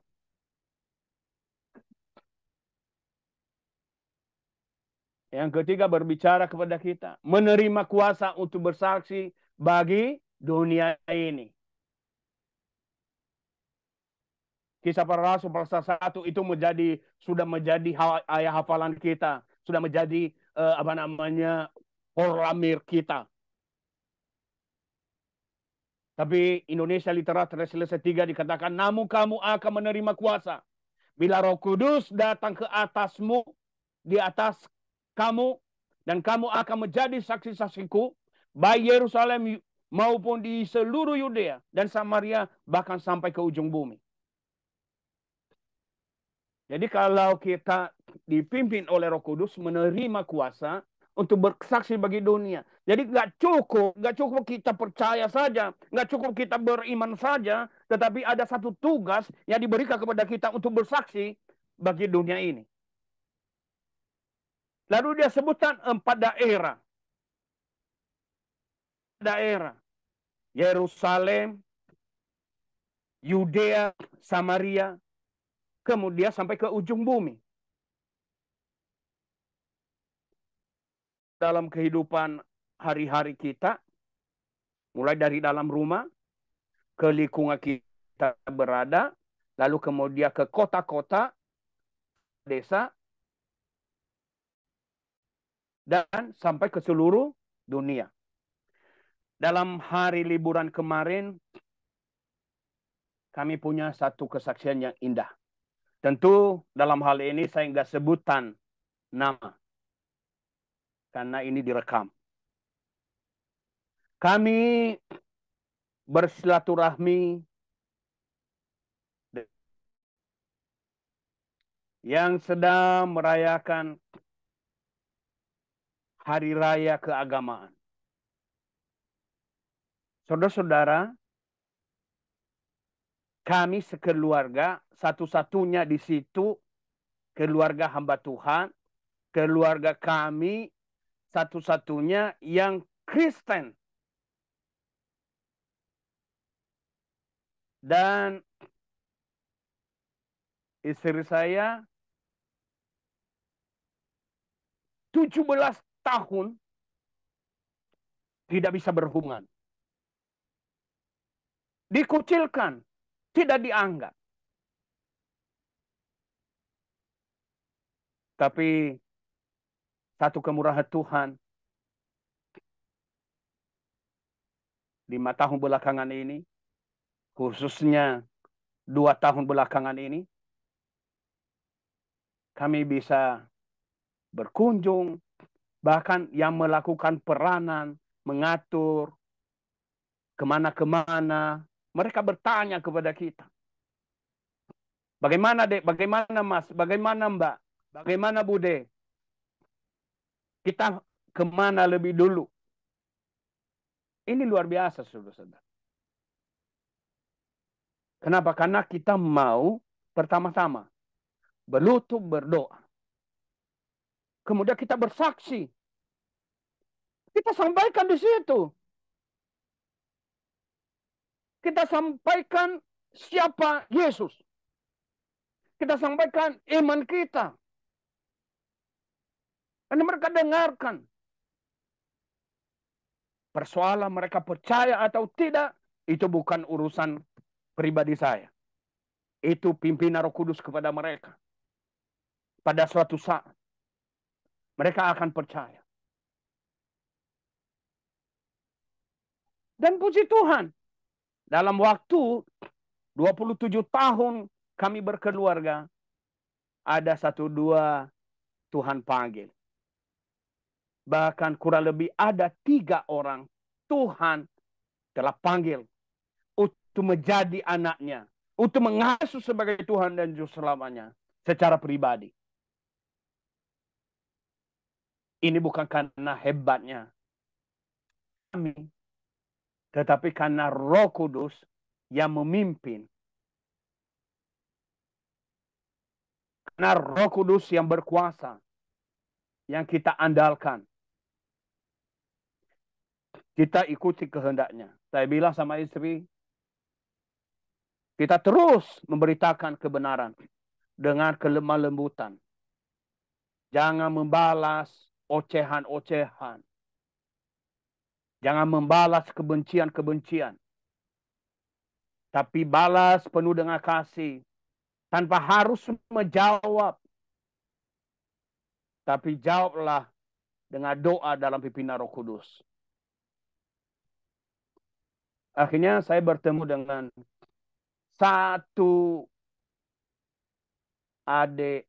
Yang ketiga berbicara kepada kita. Menerima kuasa untuk bersaksi bagi dunia ini. Kisah para Rasul pasal 1 itu sudah menjadi ayat hafalan kita. Sudah menjadi formulir kita. Tapi Indonesia Literat Translation 3 dikatakan, namun kamu akan menerima kuasa bila Roh Kudus datang ke atasmu, di atas kamu, dan kamu akan menjadi saksi-saksiku, baik Yerusalem maupun di seluruh Yudea dan Samaria, bahkan sampai ke ujung bumi. Jadi kalau kita dipimpin oleh Roh Kudus, menerima kuasa untuk bersaksi bagi dunia. Jadi nggak cukup kita percaya saja, nggak cukup kita beriman saja, tetapi ada satu tugas yang diberikan kepada kita untuk bersaksi bagi dunia ini. Lalu dia sebutkan 4 daerah. Yerusalem, Yudea, Samaria, kemudian sampai ke ujung bumi. Dalam kehidupan hari-hari kita, mulai dari dalam rumah, ke lingkungan kita berada, lalu kemudian ke kota-kota, desa, dan sampai ke seluruh dunia. Dalam hari liburan kemarin, kami punya satu kesaksian yang indah. Tentu dalam hal ini saya nggak sebutan nama, karena ini direkam. Kami bersilaturahmi yang sedang merayakan hari raya keagamaan. Saudara-saudara, kami sekeluarga, satu-satunya di situ, keluarga hamba Tuhan, keluarga kami satu-satunya yang Kristen. Dan istri saya 17 tahun tidak bisa berhubungan. Dikucilkan, tidak dianggap. Tapi satu kemurahan Tuhan, 5 tahun belakangan ini, khususnya 2 tahun belakangan ini, kami bisa berkunjung, bahkan yang melakukan peranan, mengatur, kemana-kemana, mereka bertanya kepada kita. Bagaimana Dek? Bagaimana Mas? Bagaimana Mbak? Bagaimana Bude? Kita kemana lebih dulu? Ini luar biasa, saudara-saudara. Kenapa? Karena kita mau pertama-tama berlutut berdoa. Kemudian kita bersaksi. Kita sampaikan di situ. Kita sampaikan siapa Yesus. Kita sampaikan iman kita. Dan mereka dengarkan. Persoalan mereka percaya atau tidak, itu bukan urusan pribadi saya. Itu pimpinan Roh Kudus kepada mereka. Pada suatu saat, mereka akan percaya. Dan puji Tuhan, dalam waktu 27 tahun kami berkeluarga, ada 1-2 Tuhan panggil. Bahkan kurang lebih ada 3 orang Tuhan telah panggil untuk menjadi anaknya, untuk mengasuh sebagai Tuhan dan Juru Selamanya secara pribadi. Ini bukan karena hebatnya kami, tetapi karena Roh Kudus yang memimpin. Karena Roh Kudus yang berkuasa, yang kita andalkan. Kita ikuti kehendaknya. Saya bilang sama istri, kita terus memberitakan kebenaran dengan kelemah lembutan. Jangan membalas ocehan-ocehan. Jangan membalas kebencian-kebencian. Tapi balas penuh dengan kasih. Tanpa harus menjawab. Tapi jawablah dengan doa dalam pimpinan Roh Kudus. Akhirnya saya bertemu dengan satu adik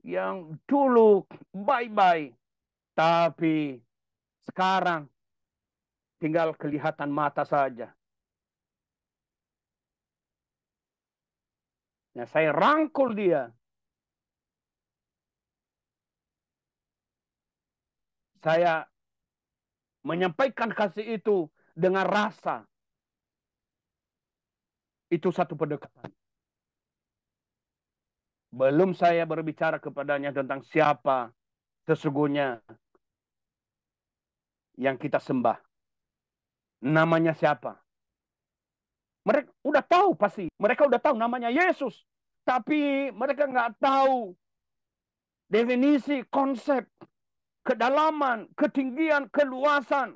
yang dulu baik-baik, tapi sekarang tinggal kelihatan mata saja. Nah, saya rangkul dia. saya menyampaikan kasih itu dengan rasa. Itu satu pendekatan. Belum saya berbicara kepadanya tentang siapa sesungguhnya yang kita sembah. Namanya siapa? Mereka udah tahu pasti. Mereka udah tahu namanya Yesus. Tapi mereka nggak tahu definisi, konsep, kedalaman, ketinggian, keluasan,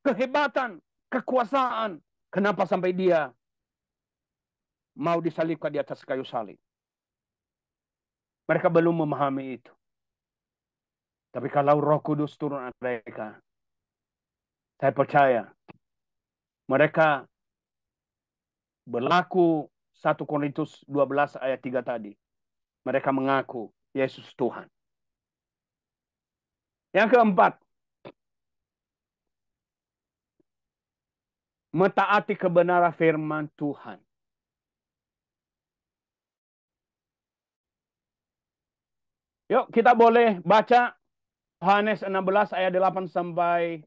kehebatan, kekuasaan. Kenapa sampai dia mau disalibkan di atas kayu salib? Mereka belum memahami itu. Tapi kalau Roh Kudus turun atas mereka, saya percaya mereka berlaku 1 Korintus 12 ayat 3 tadi. Mereka mengaku Yesus Tuhan. Yang keempat, mentaati kebenaran firman Tuhan. Yuk kita boleh baca Yohanes 16 ayat 8 sampai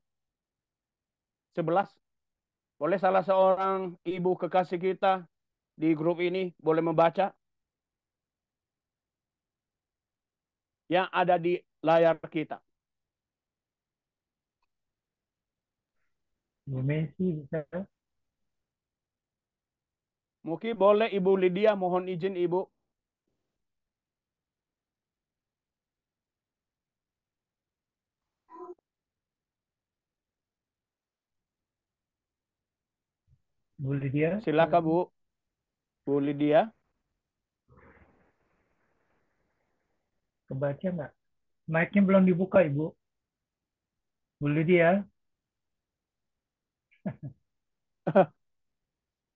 11. Boleh salah seorang ibu kekasih kita di grup ini boleh membaca? Yang ada di layar kita.
Bu Messi bisa.
Mungkin boleh Ibu Lydia, mohon izin Ibu.
Bu Lydia.
Silakan Bu. Bu Lydia.
Kebaca nggak? Mic-nya belum dibuka, Ibu. Bu Lydia.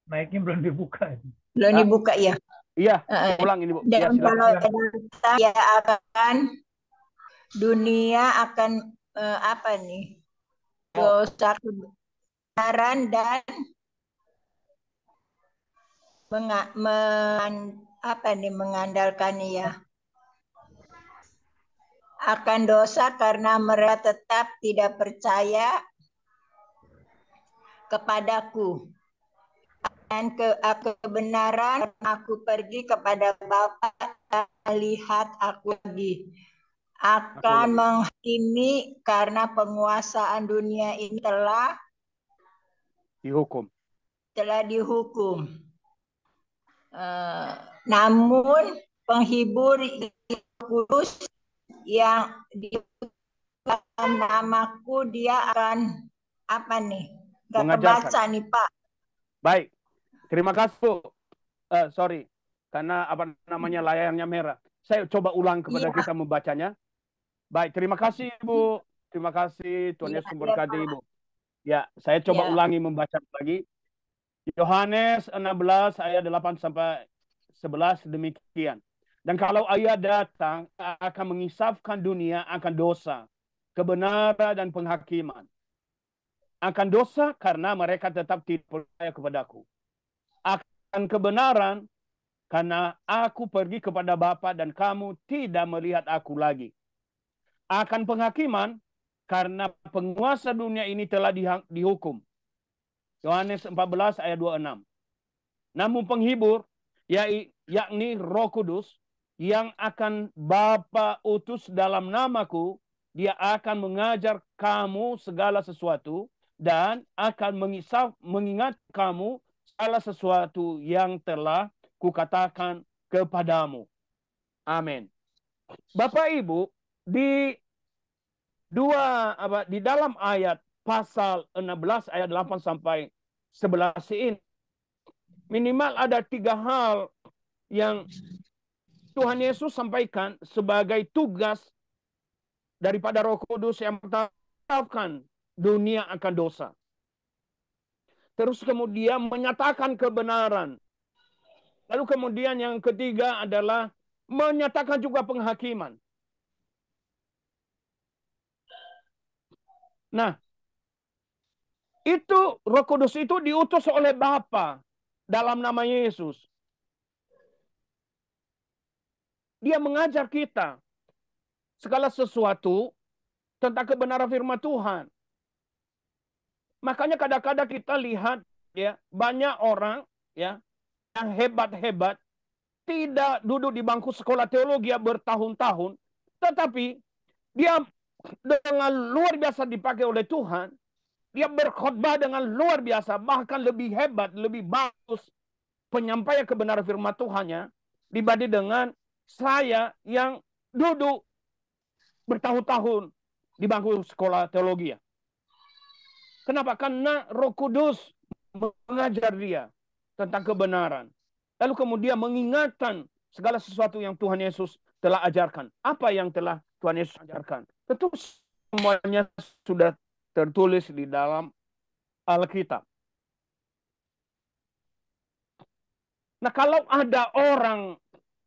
Mic-nya belum dibuka.
Belum dibuka ya.
Iya,
Eh,
ulang ini Bu. Ya,
Dan kalau
silakan.
ya akan dunia akan apa nih? Dosa kebenaran dan mengandalkan ya. Akan dosa karena mereka tetap tidak percaya kepadaku. Dan kebenaran aku pergi kepada Bapa, lihat aku lagi akan menghakimi karena penguasaan dunia ini telah
dihukum.
Namun penghibur kudus yang di dalam namaku dia akan apa nih? Gak kebaca nih Pak.
Baik, terima kasih Bu. Sorry, karena apa namanya layarnya merah. Saya coba ulang kepada kita membacanya. Baik, terima kasih Ibu. Terima kasih, Tuhan Yesus memberkati Ibu. Ya, saya coba ulangi membaca lagi. Yohanes 16 ayat 8 sampai 11 demikian. Dan kalau Ia datang akan mengisapkan dunia akan dosa, kebenaran dan penghakiman. Akan dosa karena mereka tetap tidak percaya kepadaku. Akan kebenaran karena aku pergi kepada Bapa dan kamu tidak melihat aku lagi. Akan penghakiman karena penguasa dunia ini telah dihukum. Yohanes 14 ayat 26. Namun penghibur, yakni Roh Kudus, yang akan Bapa utus dalam namaku, dia akan mengajar kamu segala sesuatu dan akan mengingat kamu segala sesuatu yang telah kukatakan kepadamu. Amin. Bapak Ibu, di dalam ayat pasal 16 ayat 8 sampai 11 ini minimal ada 3 hal yang Tuhan Yesus sampaikan sebagai tugas daripada Roh Kudus yang pertama dunia akan dosa. Terus kemudian menyatakan kebenaran. Lalu kemudian yang ketiga adalah menyatakan juga penghakiman. Nah, itu Roh Kudus itu diutus oleh Bapa dalam nama Yesus. Dia mengajar kita segala sesuatu tentang kebenaran firman Tuhan. Makanya kadang-kadang kita lihat ya, banyak orang ya yang hebat-hebat tidak duduk di bangku sekolah teologi bertahun-tahun, tetapi dia dengan luar biasa dipakai oleh Tuhan. Dia berkhotbah dengan luar biasa, bahkan lebih hebat, lebih bagus penyampaian kebenaran firman Tuhannya dibanding dengan saya yang duduk bertahun-tahun di bangku sekolah teologi. Kenapa? Karena Roh Kudus mengajar dia tentang kebenaran. Lalu kemudian mengingatkan segala sesuatu yang Tuhan Yesus telah ajarkan. Apa yang telah Tuhan Yesus ajarkan? Tentu semuanya sudah tertulis di dalam Alkitab. Nah, kalau ada orang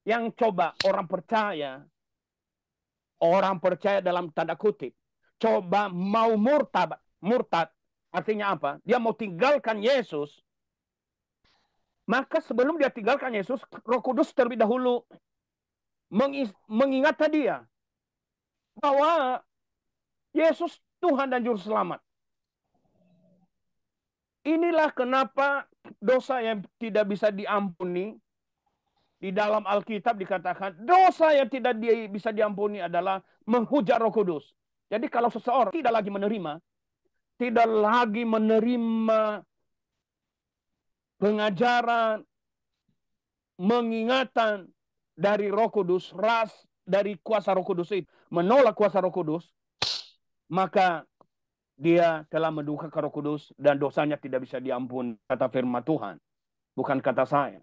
yang orang percaya dalam tanda kutip, coba mau murtad, artinya apa? Dia mau tinggalkan Yesus, maka sebelum dia tinggalkan Yesus, Roh Kudus terlebih dahulu mengingatkan dia bahwa Yesus Tuhan dan Juru Selamat. Inilah kenapa dosa yang tidak bisa diampuni, di dalam Alkitab dikatakan dosa yang tidak bisa diampuni adalah menghujat Roh Kudus. Jadi kalau seseorang tidak lagi menerima pengajaran, mengingatan dari Roh Kudus, dari kuasa Roh Kudus itu, menolak kuasa Roh Kudus, maka dia telah mendukakan Roh Kudus dan dosanya tidak bisa diampuni. Kata firman Tuhan, bukan kata saya.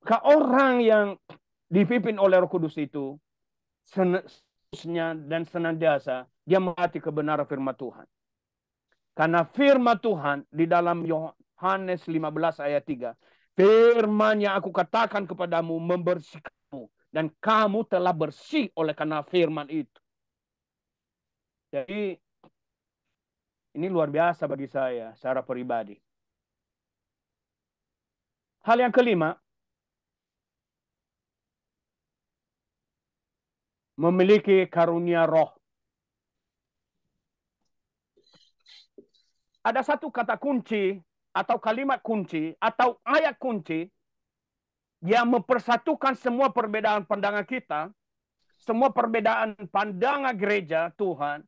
Orang yang dipimpin oleh Roh Kudus itu dan senantiasa dia mengerti kebenaran firman Tuhan. Karena firman Tuhan di dalam Yohanes 15 ayat 3, firman yang aku katakan kepadamu membersihkanmu, dan kamu telah bersih oleh karena firman itu. Jadi ini luar biasa bagi saya secara pribadi. Hal yang kelima, memiliki karunia roh. Ada satu kata kunci atau kalimat kunci atau ayat kunci yang mempersatukan semua perbedaan pandangan kita, semua perbedaan pandangan gereja Tuhan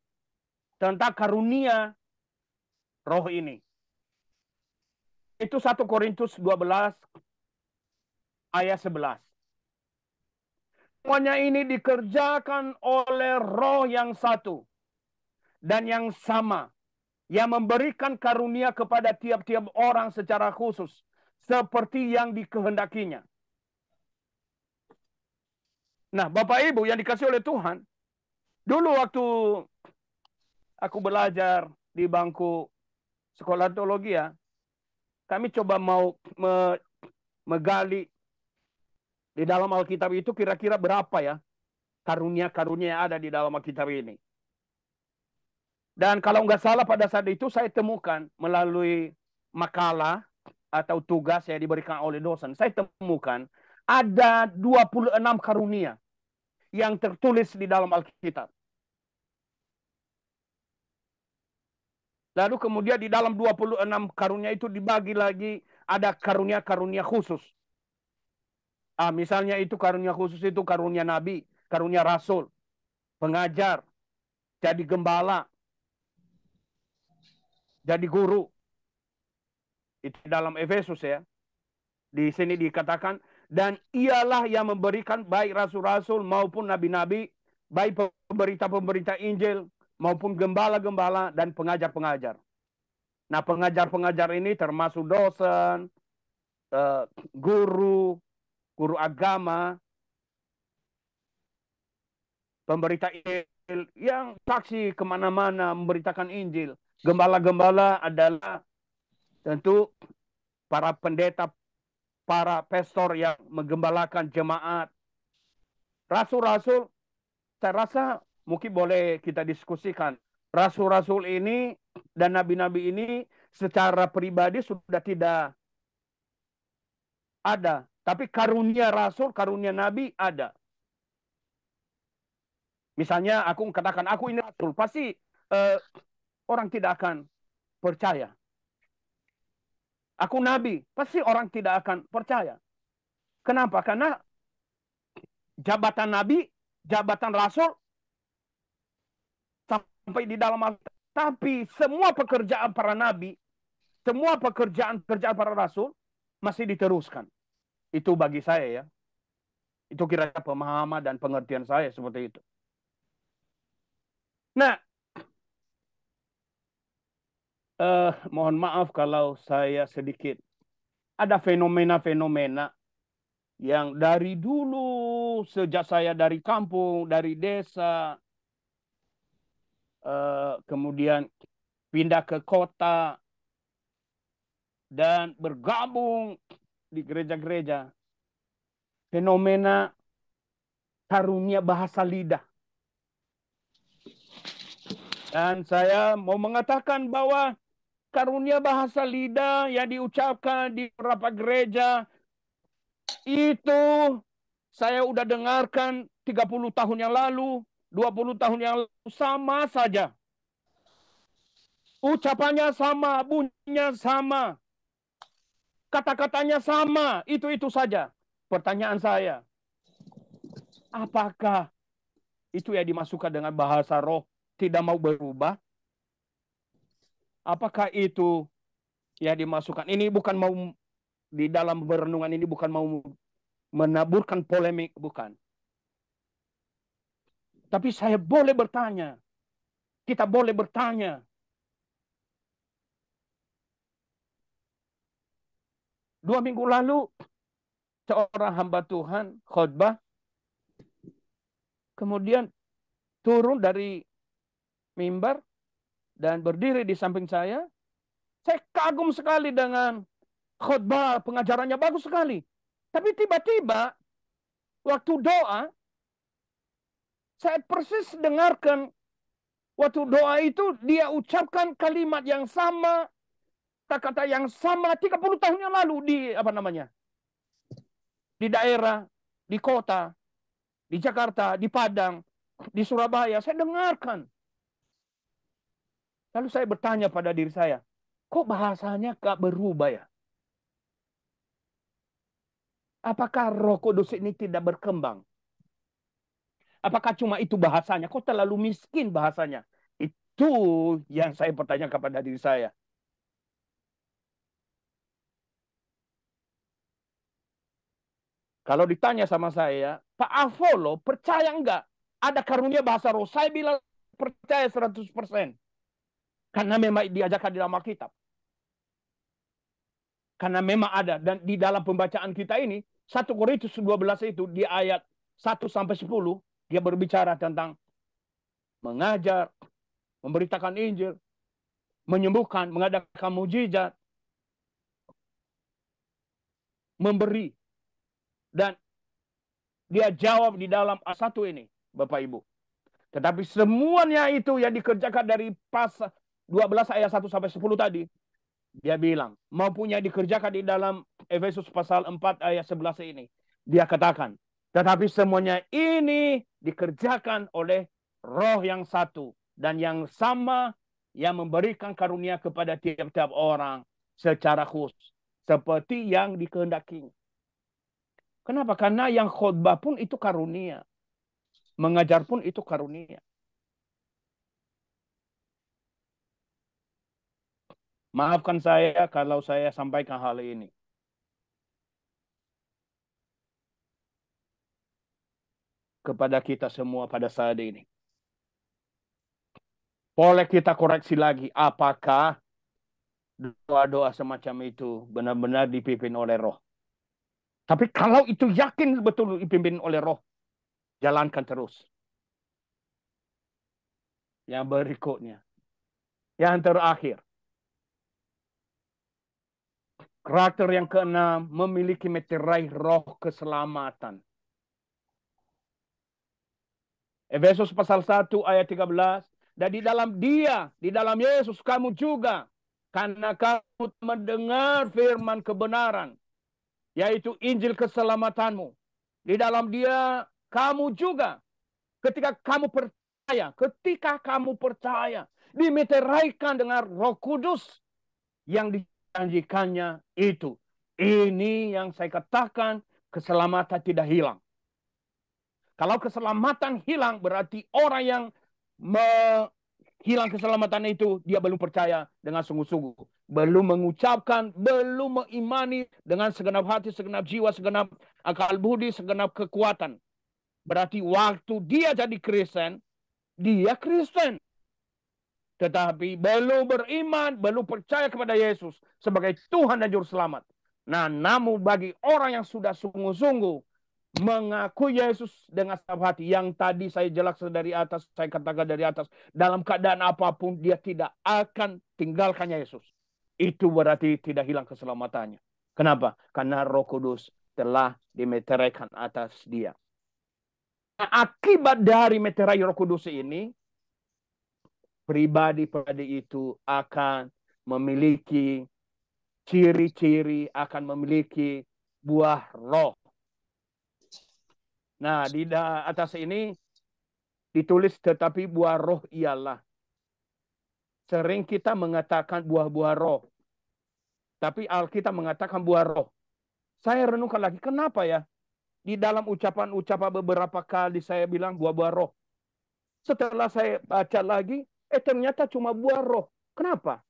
tentang karunia roh ini. Itu 1 Korintus 12 ayat 11. Semuanya ini dikerjakan oleh roh yang satu dan yang sama, yang memberikan karunia kepada tiap-tiap orang secara khusus, seperti yang dikehendakinya. Nah, Bapak Ibu yang dikasih oleh Tuhan, dulu waktu aku belajar di bangku sekolah teologi ya, kami coba mau menggali di dalam Alkitab itu kira-kira berapa ya karunia-karunia yang ada di dalam Alkitab ini. Dan kalau nggak salah pada saat itu saya temukan melalui makalah atau tugas yang diberikan oleh dosen, saya temukan ada 26 karunia yang tertulis di dalam Alkitab. Lalu kemudian di dalam 26 karunia itu dibagi lagi ada karunia-karunia khusus. Misalnya itu karunia khusus itu karunia nabi, karunia rasul, pengajar, jadi gembala, jadi guru. Itu dalam Efesus ya. Di sini dikatakan, dan ialah yang memberikan baik rasul-rasul maupun nabi-nabi, baik pemberita-pemberita Injil maupun gembala-gembala dan pengajar-pengajar. Nah, pengajar-pengajar ini termasuk dosen, guru agama, pemberita Injil yang saksi kemana-mana memberitakan Injil. Gembala-gembala adalah tentu para pendeta, para pastor yang menggembalakan jemaat. Rasul-rasul, saya rasa mungkin boleh kita diskusikan. Rasul-rasul ini dan nabi-nabi ini secara pribadi sudah tidak ada. Tapi karunia rasul, karunia nabi ada. Misalnya aku katakan aku ini rasul, pasti orang tidak akan percaya. Aku nabi, pasti orang tidak akan percaya. Kenapa? Karena jabatan nabi, jabatan rasul sampai di dalam Alkitab. Tapi semua pekerjaan para nabi, semua pekerjaan para rasul masih diteruskan. Itu bagi saya ya. Itu kira-kira pemahaman dan pengertian saya seperti itu. Nah, mohon maaf kalau saya sedikit ada fenomena-fenomena yang dari dulu sejak saya dari kampung, dari desa, kemudian pindah ke kota dan bergabung di gereja-gereja, fenomena karunia bahasa lidah. Dan saya mau mengatakan bahwa karunia bahasa lidah yang diucapkan di beberapa gereja itu saya udah dengarkan 30 tahun yang lalu, 20 tahun yang lalu, sama saja. Ucapannya sama, bunyinya sama. Kata-katanya sama, itu saja. Pertanyaan saya, apakah itu yang dimasukkan dengan bahasa roh tidak mau berubah? Apakah itu yang dimasukkan? Ini bukan mau di dalam perenungan ini bukan mau menaburkan polemik, bukan. Tapi saya boleh bertanya. Kita boleh bertanya. Dua minggu lalu, seorang hamba Tuhan khotbah, kemudian turun dari mimbar dan berdiri di samping saya. Saya kagum sekali dengan khotbah, pengajarannya bagus sekali. Tapi tiba-tiba waktu doa, saya persis dengarkan waktu doa itu dia ucapkan kalimat yang sama, kata-kata yang sama 30 tahun yang lalu di di daerah, di kota, di Jakarta, di Padang, di Surabaya. Saya dengarkan. Lalu saya bertanya pada diri saya, kok bahasanya gak berubah ya? Apakah Roh Kudus ini tidak berkembang? Apakah cuma itu bahasanya? Kok terlalu miskin bahasanya? Itu yang saya bertanya kepada diri saya. Kalau ditanya sama saya, Pak Apollo percaya enggak ada karunia bahasa roh? Saya bilang percaya 100%. Karena memang diajarkan di dalam Alkitab. Karena memang ada. Dan di dalam pembacaan kita ini, 1 Korintus 12 itu di ayat 1-10, dia berbicara tentang mengajar, memberitakan Injil, menyembuhkan, mengadakan mujizat, memberi. Dan dia jawab di dalam ayat 1 ini, Bapak Ibu. Tetapi semuanya itu yang dikerjakan dari pasal 12 ayat 1-10 tadi, dia bilang, maupun yang dikerjakan di dalam Efesus pasal 4 ayat 11 ini. Dia katakan, tetapi semuanya ini dikerjakan oleh Roh yang satu dan yang sama yang memberikan karunia kepada tiap-tiap orang secara khusus. Seperti yang dikehendakinya. Kenapa? Karena yang khotbah pun itu karunia. Mengajar pun itu karunia. Maafkan saya kalau saya sampaikan hal ini. Kepada kita semua pada saat ini. Boleh kita koreksi lagi. Apakah doa-doa semacam itu benar-benar dipimpin oleh Roh? Tapi kalau itu yakin betul dipimpin oleh Roh, jalankan terus. Yang berikutnya. Yang terakhir. Karakter yang keenam, memiliki meterai roh keselamatan. Efesus pasal 1 ayat 13. Dan di dalam dia, di dalam Yesus kamu juga. Karena kamu mendengar firman kebenaran. Yaitu Injil keselamatanmu. Di dalam dia kamu juga ketika kamu percaya, dimeteraikan dengan Roh Kudus yang dijanjikannya itu. Ini yang saya katakan, keselamatan tidak hilang. Kalau keselamatan hilang, berarti orang yang hilang keselamatan itu, dia belum percaya dengan sungguh-sungguh. Belum mengucapkan, belum mengimani dengan segenap hati, segenap jiwa, segenap akal budi, segenap kekuatan. Berarti waktu dia jadi Kristen, dia Kristen. Tetapi belum beriman, belum percaya kepada Yesus sebagai Tuhan dan Juru Selamat. Nah, namun bagi orang yang sudah sungguh-sungguh mengaku Yesus dengan segenap hati, yang tadi saya jelaskan dari atas, saya katakan dari atas, dalam keadaan apapun dia tidak akan tinggalkan Yesus. Itu berarti tidak hilang keselamatannya. Kenapa? Karena Roh Kudus telah dimeteraikan atas dia. Nah, akibat dari meterai Roh Kudus ini, pribadi-pribadi itu akan memiliki ciri-ciri, akan memiliki buah roh. Nah, di atas ini ditulis tetapi buah roh ialah. Sering kita mengatakan buah-buah roh. Tapi Alkitab mengatakan buah roh. Saya renungkan lagi, kenapa ya? Di dalam ucapan-ucapan beberapa kali saya bilang buah-buah roh. Setelah saya baca lagi, ternyata cuma buah roh. Kenapa?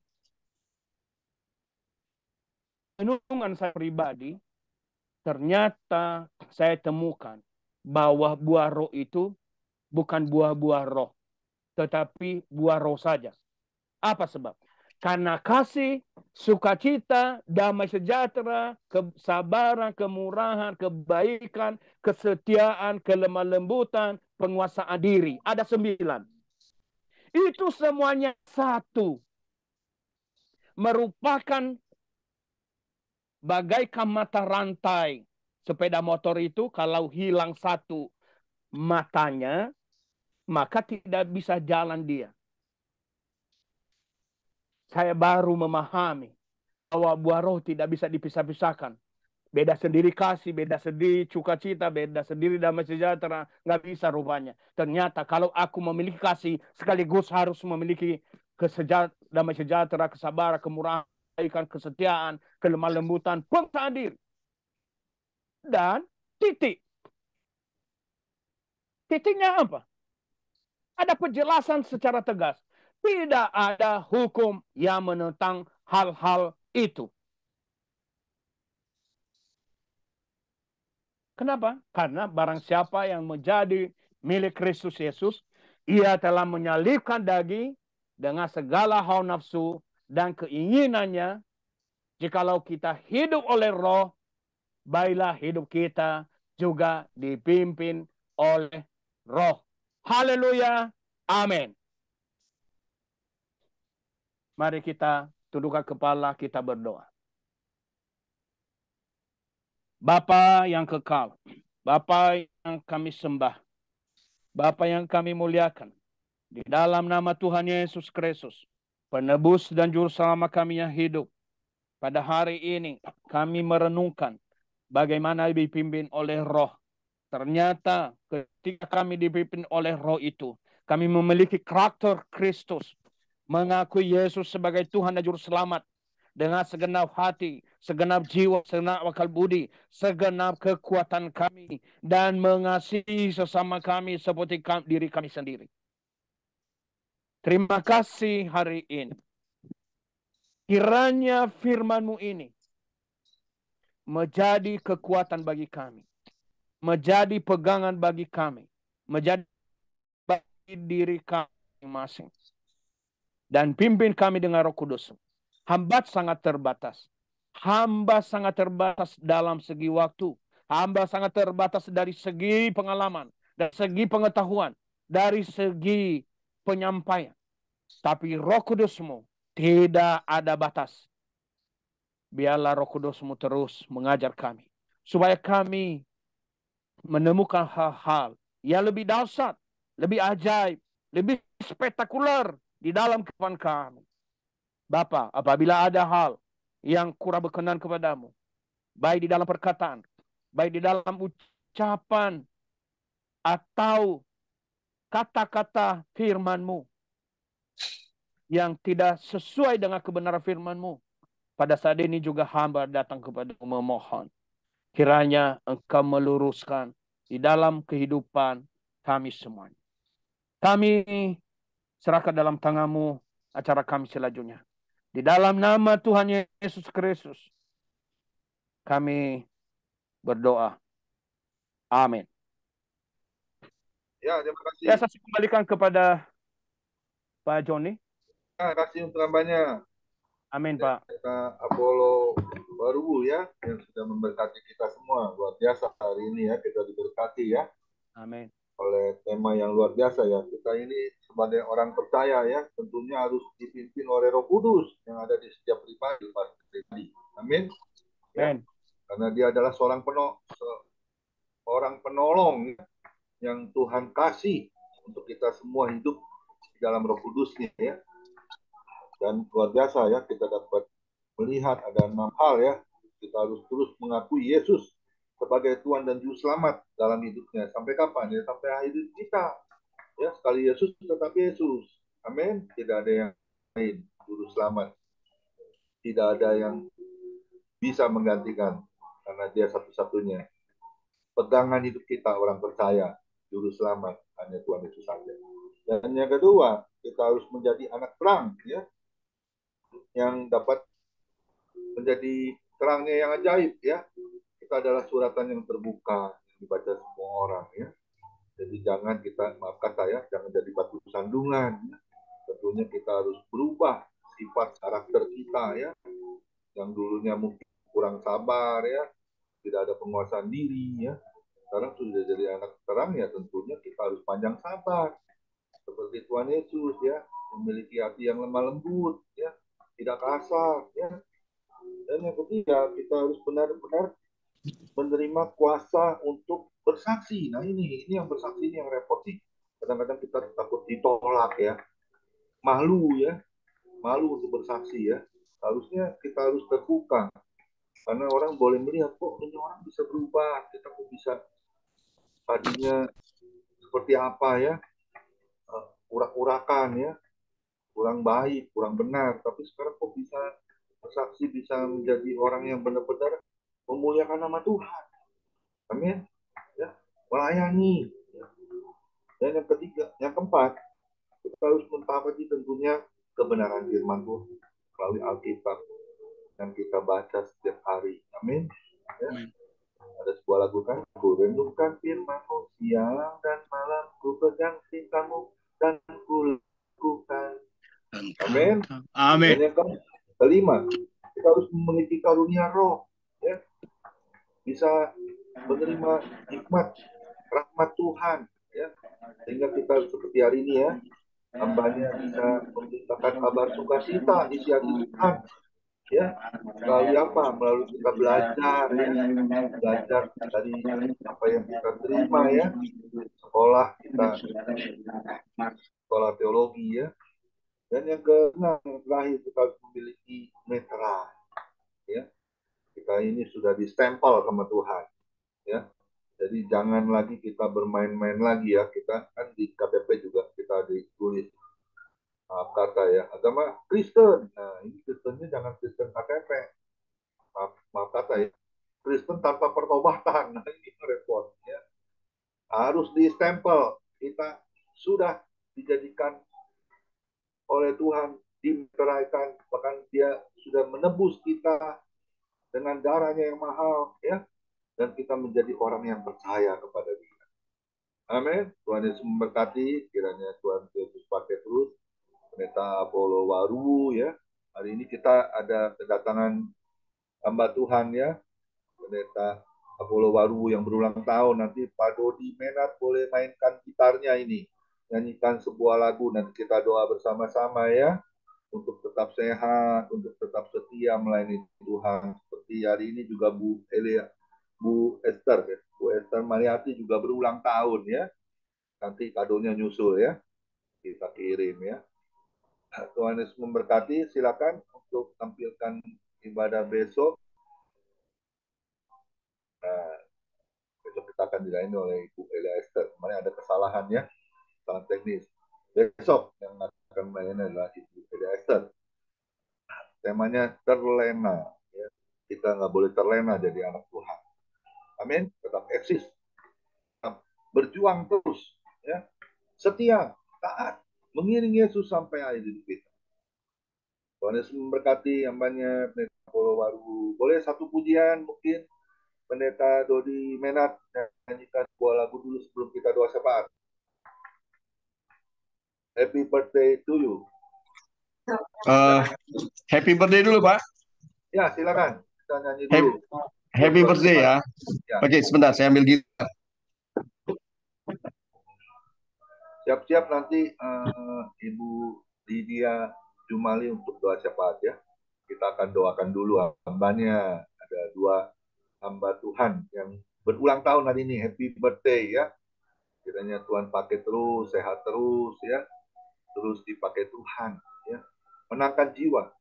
Renungan saya pribadi, ternyata saya temukan bahwa buah roh itu bukan buah-buah roh, tetapi buah roh saja. Apa sebab? Karena kasih, sukacita, damai sejahtera, kesabaran, kemurahan, kebaikan, kesetiaan, kelemah lembutan, penguasaan diri. Ada 9. Itu semuanya satu. Merupakan bagaikan mata rantai. Sepeda motor itu kalau hilang satu matanya, maka tidak bisa jalan dia. Saya baru memahami bahwa buah roh tidak bisa dipisah-pisahkan. Beda sendiri kasih, beda sendiri sukacita, beda sendiri damai sejahtera. Nggak bisa rupanya. Ternyata kalau aku memiliki kasih, sekaligus harus memiliki damai sejahtera, kesabaran, kemurahan, kesetiaan, kelemah lembutan, penguasaan diri. Dan titik. Titiknya apa? Ada penjelasan secara tegas. Tidak ada hukum yang menentang hal-hal itu. Kenapa? Karena barang siapa yang menjadi milik Kristus Yesus, ia telah menyalibkan daging dengan segala hawa nafsu dan keinginannya. Jikalau kita hidup oleh roh, baiklah hidup kita juga dipimpin oleh roh. Haleluya. Amin. Mari kita tundukkan kepala, kita berdoa. Bapa yang kekal, Bapa yang kami sembah, Bapa yang kami muliakan, di dalam nama Tuhan Yesus Kristus, penebus dan juru selamat kami yang hidup, pada hari ini kami merenungkan bagaimana dipimpin oleh roh. Ternyata ketika kami dipimpin oleh roh itu, kami memiliki karakter Kristus, mengakui Yesus sebagai Tuhan dan Juru Selamat dengan segenap hati, segenap jiwa, segenap akal budi, segenap kekuatan kami, dan mengasihi sesama kami seperti diri kami sendiri. Terima kasih hari ini. Kiranya firman-Mu ini menjadi kekuatan bagi kami, menjadi pegangan bagi kami, menjadi bagi diri kami masing. Dan pimpin kami dengan Roh Kudus. Hamba sangat terbatas. Hamba sangat terbatas dalam segi waktu. Hamba sangat terbatas dari segi pengalaman, dari segi pengetahuan, dari segi penyampaian. Tapi Roh Kudus-Mu tidak ada batas. Biarlah Roh Kudus-Mu terus mengajar kami, supaya kami menemukan hal-hal yang lebih dahsyat, lebih ajaib, lebih spektakuler di dalam kehidupan kami. Bapa, apabila ada hal yang kurang berkenan kepadamu, baik di dalam perkataan, baik di dalam ucapan, atau kata-kata firman-Mu yang tidak sesuai dengan kebenaran firman-Mu. Pada saat ini juga hamba datang kepada-Mu memohon. Kiranya Engkau meluruskan di dalam kehidupan kami semuanya. Kami serahkan dalam tangan-Mu acara kami selanjutnya. Di dalam nama Tuhan Yesus Kristus, kami berdoa. Amin.
Ya, terima kasih.
Ya, saya kembalikan kepada Pak Joni.
Terima kasih untuk hambanya.
Amin, Pak.
Kita Apollo Baru ya, yang sudah memberkati kita semua. Luar biasa hari ini ya, kita diberkati ya.
Amin.
Oleh tema yang luar biasa ya. Kita ini sebagai orang percaya ya, tentunya harus dipimpin oleh Roh Kudus yang ada di setiap pribadi. Amin. Ya.
Amin.
Karena dia adalah seorang penolong yang Tuhan kasih untuk kita semua hidup di dalam Roh Kudusnya ya. Dan luar biasa ya, kita dapat melihat ada 6 hal ya. Kita harus terus mengakui Yesus sebagai Tuhan dan Juru Selamat dalam hidupnya. Sampai kapan ya? Sampai akhir hidup kita. Ya, sekali Yesus tetap Yesus. Amin. Tidak ada yang lain Juru Selamat. Tidak ada yang bisa menggantikan karena dia satu-satunya. Pegangan hidup kita orang percaya, Juru Selamat hanya Tuhan Yesus saja. Dan yang kedua, kita harus menjadi anak terang ya, yang dapat menjadi terangnya yang ajaib ya. Kita adalah suratan yang terbuka yang dibaca semua orang ya. Jadi jangan kita, maafkan saya, jangan jadi batu sandungan ya. Tentunya kita harus berubah sifat karakter kita ya, yang dulunya mungkin kurang sabar ya, tidak ada penguasaan diri ya. Sekarang sudah jadi anak terang ya, tentunya kita harus panjang sabar seperti Tuhan Yesus ya, memiliki hati yang lemah lembut ya, tidak kasar ya. Dan yang ketiga, kita harus benar-benar menerima kuasa untuk bersaksi. Nah ini yang bersaksi ini yang repot nih. Kadang-kadang kita takut ditolak ya, malu ya, malu untuk bersaksi ya. Harusnya kita harus terbuka karena orang boleh melihat kok ini orang bisa berubah, kita kok bisa tadinya seperti apa ya, urak-urakan ya, kurang baik, kurang benar, tapi sekarang kok bisa bersaksi, bisa menjadi orang yang benar-benar memuliakan nama Tuhan. Amin. Ya, melayani. Dan yang ketiga, yang keempat, kita harus mentaati tentunya kebenaran firman Tuhan melalui Alkitab yang kita baca setiap hari. Amin. Ya. Ada sebuah lagu kan, ku renungkan firman-Mu siang dan malam, ku pegang cintamu dan ku lakukan. Amin.
Amin.
Dan yang kelima, kita harus memiliki karunia roh, ya, bisa menerima hikmat, rahmat Tuhan, ya, sehingga kita seperti hari ini ya, hambanya bisa memberitakan kabar sukacita isi hati Tuhan, ya, melalui apa? Melalui kita belajar, ya, belajar dari apa yang kita terima ya, sekolah kita, sekolah teologi ya. Dan yang keenam, yang terakhir, kita harus memiliki meterai. Ya, kita ini sudah distempel sama Tuhan. Ya, jadi jangan lagi kita bermain-main lagi ya. Kita kan di KTP juga kita ditulis kata ya, agama Kristen. Nah, ini Kristennya jangan Kristen KTP. Maaf kata ya, Kristen tanpa pertobatan. Nah, ini repot ya. Harus distempel. Kita sudah dijadikan oleh Tuhan, dimeteraikan, bahkan dia sudah menebus kita dengan darahnya yang mahal ya, dan kita menjadi orang yang percaya kepada dia. Amin. Tuhan Yesus memberkati, kiranya Tuhan Yesus pakai terus Pendeta Apollo Waru ya. Hari ini kita ada kedatangan hamba Tuhan ya, Pendeta Apollo Waru yang berulang tahun. Nanti Pak Dodi Menat boleh mainkan gitarnya ini, nyanyikan sebuah lagu, nanti kita doa bersama-sama ya, untuk tetap sehat, untuk tetap setia melayani Tuhan. Seperti hari ini juga Bu Esther ya, Bu Esther Mariati juga berulang tahun ya. Nanti kadonya nyusul ya, kita kirim ya. Tuhan Yesus memberkati. Silakan untuk tampilkan ibadah besok. Nah, besok kita akan dilayani oleh Ibu Elia Esther. Kemarin ada kesalahan ya. kesalahan teknis. Besok yang akan melayani adalah Ibu Eda Esther. Temanya terlena. Ya. Kita nggak boleh terlena jadi anak Tuhan. Amin. Tetap eksis. Tetap berjuang terus. Ya. Setia, taat, mengiring Yesus sampai akhir hidup kita. Tuhan Yesus memberkati hambanya Pendeta Apollo Waru. Boleh satu pujian mungkin Pendeta Dodi Menat nyanyikan sebuah lagu dulu sebelum kita doa syafaat. Happy birthday to you.
Happy birthday dulu, Pak.
Ya, silakan. Kita nyanyi dulu.
Happy birthday ya.
Ya.
Oke, sebentar saya ambil gitar.
Siap-siap nanti Ibu Lydia Jumali untuk doa syafaat ya. Kita akan doakan dulu hambanya. Ada 2 hamba Tuhan yang berulang tahun hari ini. Happy birthday ya. Kiranya Tuhan pakai terus, sehat terus ya. Terus dipakai Tuhan ya. Menangkan jiwa,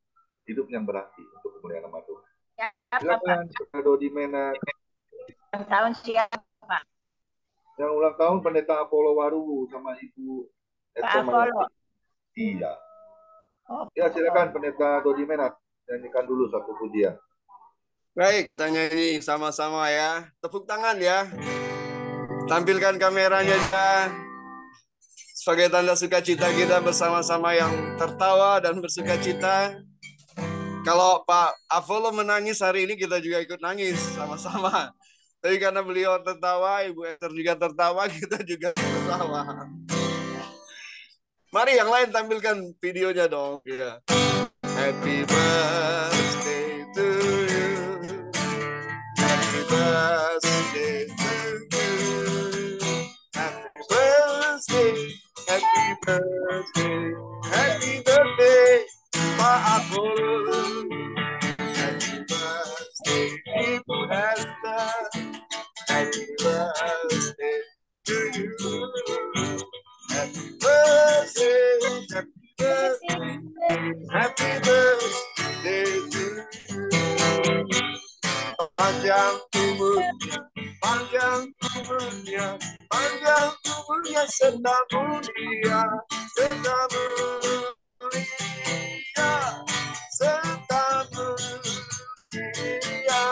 hidup yang berarti untuk kemuliaan nama Tuhan.
Ya,
Silakan, Pendeta Dodi Menat.
Ulang tahun siapa?
Yang ulang tahun Pendeta Apollo Waru sama Ibu
Pak Apollo.
Iya.
Oh,
Ya, silakan Pendeta Dodi Menat. Nyanyikan dulu satu pujian.
Baik, tanya ini sama-sama ya. Tepuk tangan ya. Tampilkan kameranya ya. Sebagai tanda sukacita kita bersama-sama yang tertawa dan bersukacita. Kalau Pak Apollo menangis hari ini, kita juga ikut nangis sama-sama. Tapi karena beliau tertawa, Ibu Esther juga tertawa, kita juga tertawa. Mari yang lain tampilkan videonya dong. Ya. Happy birthday to you. Happy birthday to you. Happy birthday. Happy birthday. Happy birthday, Pak Apollo. Happy birthday, Ibu Esther. Happy birthday to you. Happy birthday, happy birthday, happy birthday to you. Panjang umurnya, panjang umurnya, panjang umurnya serta mulia, serta mulia, serta mulia.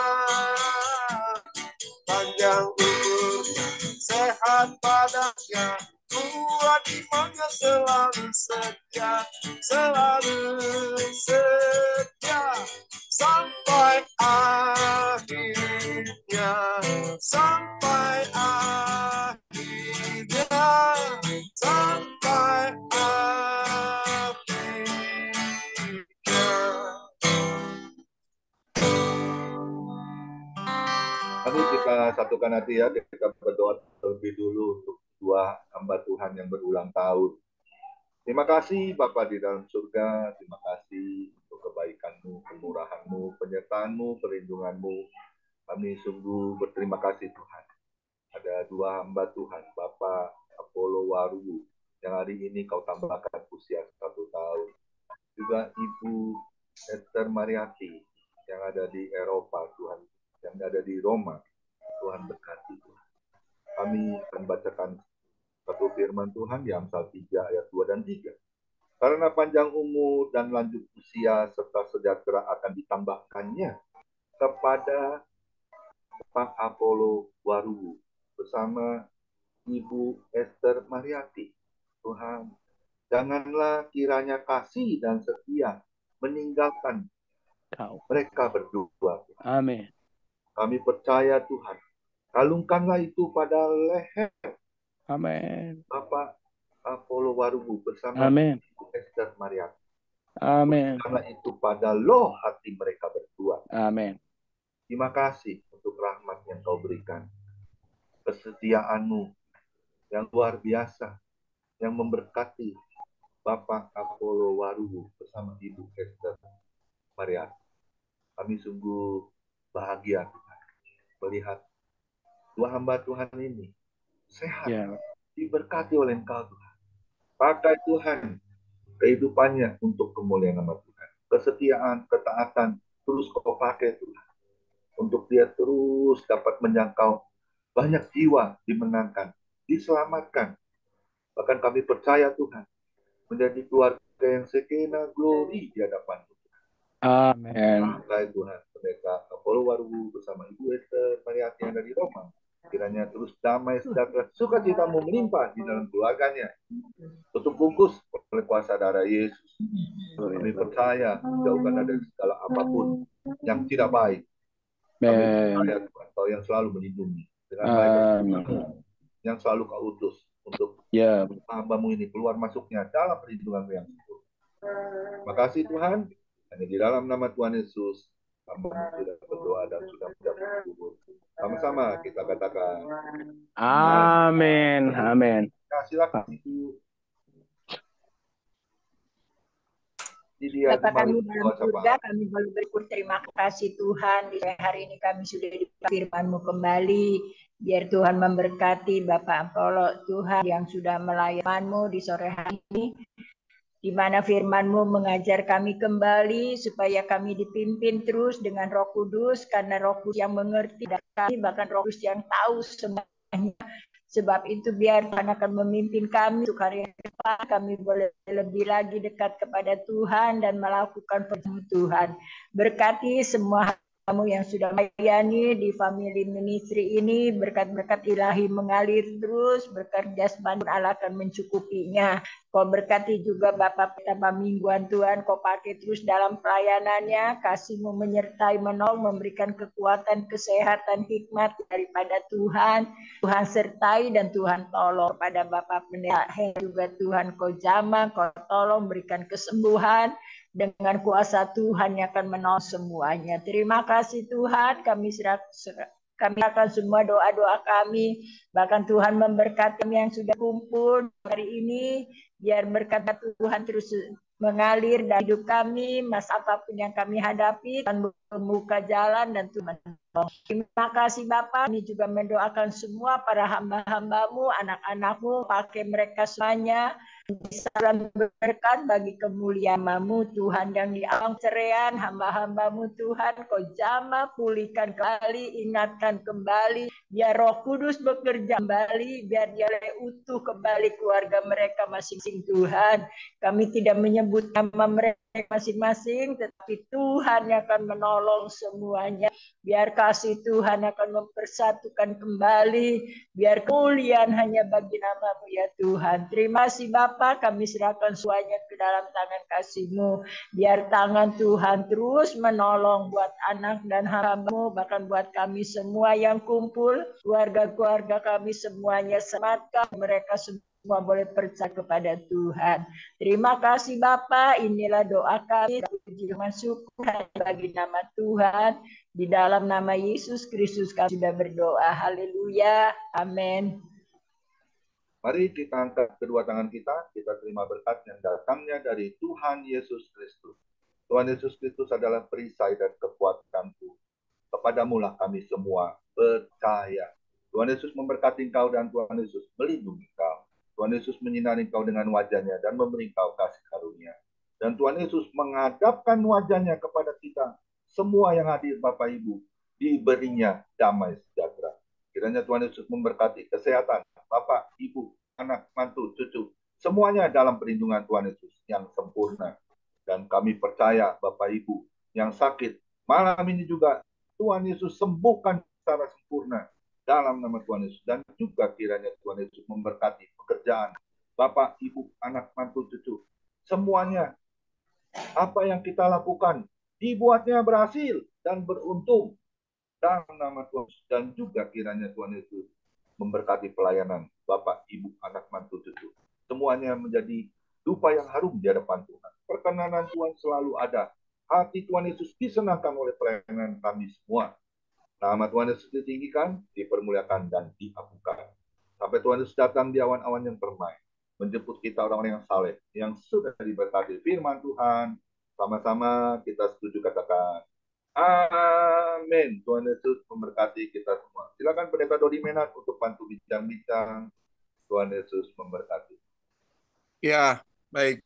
Panjang umurnya, sehat badannya, kuat imannya, selalu setia, sampai akhirnya, sampai akhirnya, sampai akhirnya.
Mari kita satukan hati ya, kita berdoa terlebih dulu untuk 2 hamba Tuhan yang berulang tahun. Terima kasih Bapa di dalam surga, terima kasih untuk kebaikan-Mu, kemurahan-Mu, penyertaan-Mu, perlindungan-Mu. Kami sungguh berterima kasih Tuhan. Ada 2 hamba Tuhan, Bapak Apollo Waru, yang hari ini Kau tambahkan usia 1 tahun. Juga Ibu Esther Mariati, yang ada di Eropa, Tuhan, yang ada di Roma. Tuhan berkati Tuhan. Kami akan bacakan satu firman Tuhan di Amsal 3 ayat 2 dan 3. Karena panjang umur dan lanjut usia serta sejahtera akan ditambahkannya kepada Pak Apollo Waru bersama Ibu Esther Mariati. Tuhan, janganlah kiranya kasih dan setia meninggalkan mereka berdua.
Amin.
Kami percaya Tuhan, kalungkanlah itu pada leher
Amin.
Bapak Apollo Waru bersama
Amin.
Ibu Esther Mariati.
Amin.
Karena itu pada loh hati mereka berdua.
Amin.
Terima kasih untuk rahmat yang Kau berikan. Kesetiaan-Mu yang luar biasa, yang memberkati Bapak Apollo Waru bersama Ibu Esther Mariati. Kami sungguh bahagia Tuhan, melihat 2 hamba Tuhan ini sehat, diberkati oleh Engkau Tuhan. Pakai Tuhan kehidupannya untuk kemuliaan nama Tuhan. Kesetiaan, ketaatan, terus Kau pakai Tuhan. Untuk dia terus dapat menjangkau banyak jiwa, dimenangkan, diselamatkan. Bahkan kami percaya Tuhan, menjadi keluarga yang sekena glory di hadapan Tuhan.
Amin.
Baik Tuhan, Pendeta Apollo Waru bersama Ibu Esther Mariati yang dari Roma, kiranya terus damai, sejahtera, sukacitamu melimpah di dalam keluarganya. Tutup bungkus oleh kuasa darah Yesus. Kami percaya, jauhkan dari segala apapun yang tidak baik. Kami percaya Tuhan, Kau yang selalu melindungi dengan baik, yang selalu Kau utus untuk hamba-Mu ini keluar masuknya dalam perlindungan yang sempurna. Terima kasih Tuhan. Hanya di dalam nama Tuhan Yesus hamba-Mu sudah berdoa dan sudah bersyukur. Sama-sama kita katakan
Amin. Amin.
silakan Ibu
Bapa kami dalam surga, kami boleh bersyukur, terima kasih Tuhan. Di hari ini kami sudah dibuka firman-Mu kembali. Biar Tuhan memberkati Bapak Apollo, Tuhan yang sudah melayani-Mu di sore hari ini, di mana firman-Mu mengajar kami kembali supaya kami dipimpin terus dengan Roh Kudus, karena Roh Kudus yang mengerti dan kami, bahkan Roh Kudus yang tahu semuanya. Sebab itu biar Tuhan akan memimpin kami untuk hari depan, kami boleh lebih lagi dekat kepada Tuhan dan melakukan perjalanan Tuhan. Berkati semua kamu yang sudah melayani di family ministry ini, berkat-berkat ilahi mengalir terus, bekerja sebanyak Allah akan mencukupinya. Kau berkati juga Bapak pertama mingguan Tuhan, Kau pakai terus dalam pelayanannya, kasih-Mu menyertai, menolong, memberikan kekuatan, kesehatan, hikmat daripada Tuhan. Tuhan sertai dan Tuhan tolong pada Bapak Pendeta juga Tuhan Kau jamah, Kau tolong, berikan kesembuhan. Dengan kuasa Tuhan yang akan menolong semuanya. Terima kasih Tuhan, kami akan semua doa-doa kami. Bahkan Tuhan memberkati kami yang sudah kumpul hari ini. Biar berkat Tuhan terus mengalir dalam hidup kami. Mas apapun yang kami hadapi, Tuhan membuka jalan dan Tuhan menolong. Terima kasih Bapak. Kami juga mendoakan semua para hamba-hamba-Mu, anak-anak-Mu. Pakai mereka semuanya. Salam berkat bagi kemuliaan-Mu Tuhan yang di alam cerean, hamba-hamba-Mu Tuhan, Kau jamah, pulihkan kembali, ingatkan kembali, biar Roh Kudus bekerja kembali, biar dia utuh kembali keluarga mereka masing-masing Tuhan. Kami tidak menyebut nama mereka masing-masing, tetapi Tuhan yang akan menolong semuanya. Biar kasih Tuhan akan mempersatukan kembali, biar kemuliaan hanya bagi nama-Mu ya Tuhan. Terima kasih Bapa, kami serahkan semuanya ke dalam tangan kasih-Mu. Biar tangan Tuhan terus menolong buat anak dan hamba-Mu, bahkan buat kami semua yang kumpul, keluarga-keluarga kami semuanya, selamatkan mereka semua boleh percaya kepada Tuhan. Terima kasih Bapa, inilah doa kami, puji dengan syukur bagi nama Tuhan. Di dalam nama Yesus Kristus kami sudah berdoa. Haleluya. Amin.
Mari kita angkat kedua tangan kita terima berkat yang datangnya dari Tuhan Yesus Kristus. Tuhan Yesus Kristus adalah perisai dan kekuatanku. Kepadamu lah kami semua percaya. Tuhan Yesus memberkati engkau dan Tuhan Yesus melindungi engkau. Tuhan Yesus menyinari engkau dengan wajahnya dan memberi engkau kasih karunia. Dan Tuhan Yesus menghadapkan wajahnya kepada kita. Semua yang hadir Bapak Ibu diberinya damai sejahtera. Kiranya Tuhan Yesus memberkati kesehatan Bapak, Ibu, anak, mantu, cucu. Semuanya dalam perlindungan Tuhan Yesus yang sempurna. Dan kami percaya Bapak Ibu yang sakit malam ini juga Tuhan Yesus sembuhkan secara sempurna dalam nama Tuhan Yesus. Dan juga kiranya Tuhan Yesus memberkati pekerjaan Bapak, Ibu, anak, mantu, cucu. Semuanya apa yang kita lakukan dibuatnya berhasil dan beruntung dalam nama Tuhan. Dan juga kiranya Tuhan Yesus memberkati pelayanan Bapak, Ibu, anak, mantu, cucu. Semuanya menjadi dupa yang harum di hadapan Tuhan. Perkenanan Tuhan selalu ada. Hati Tuhan Yesus disenangkan oleh pelayanan kami semua. Nama Tuhan Yesus ditinggikan, dipermuliakan, dan diagukan. Sampai Tuhan Yesus datang di awan-awan yang permai. Menjemput kita orang-orang yang saleh, yang sudah diberkati firman Tuhan. Sama-sama kita setuju katakan. Amin. Tuhan Yesus memberkati kita semua. Silakan Pendeta Dodi Menat untuk bantu bincang-bincang. Tuhan Yesus memberkati.
Ya, baik.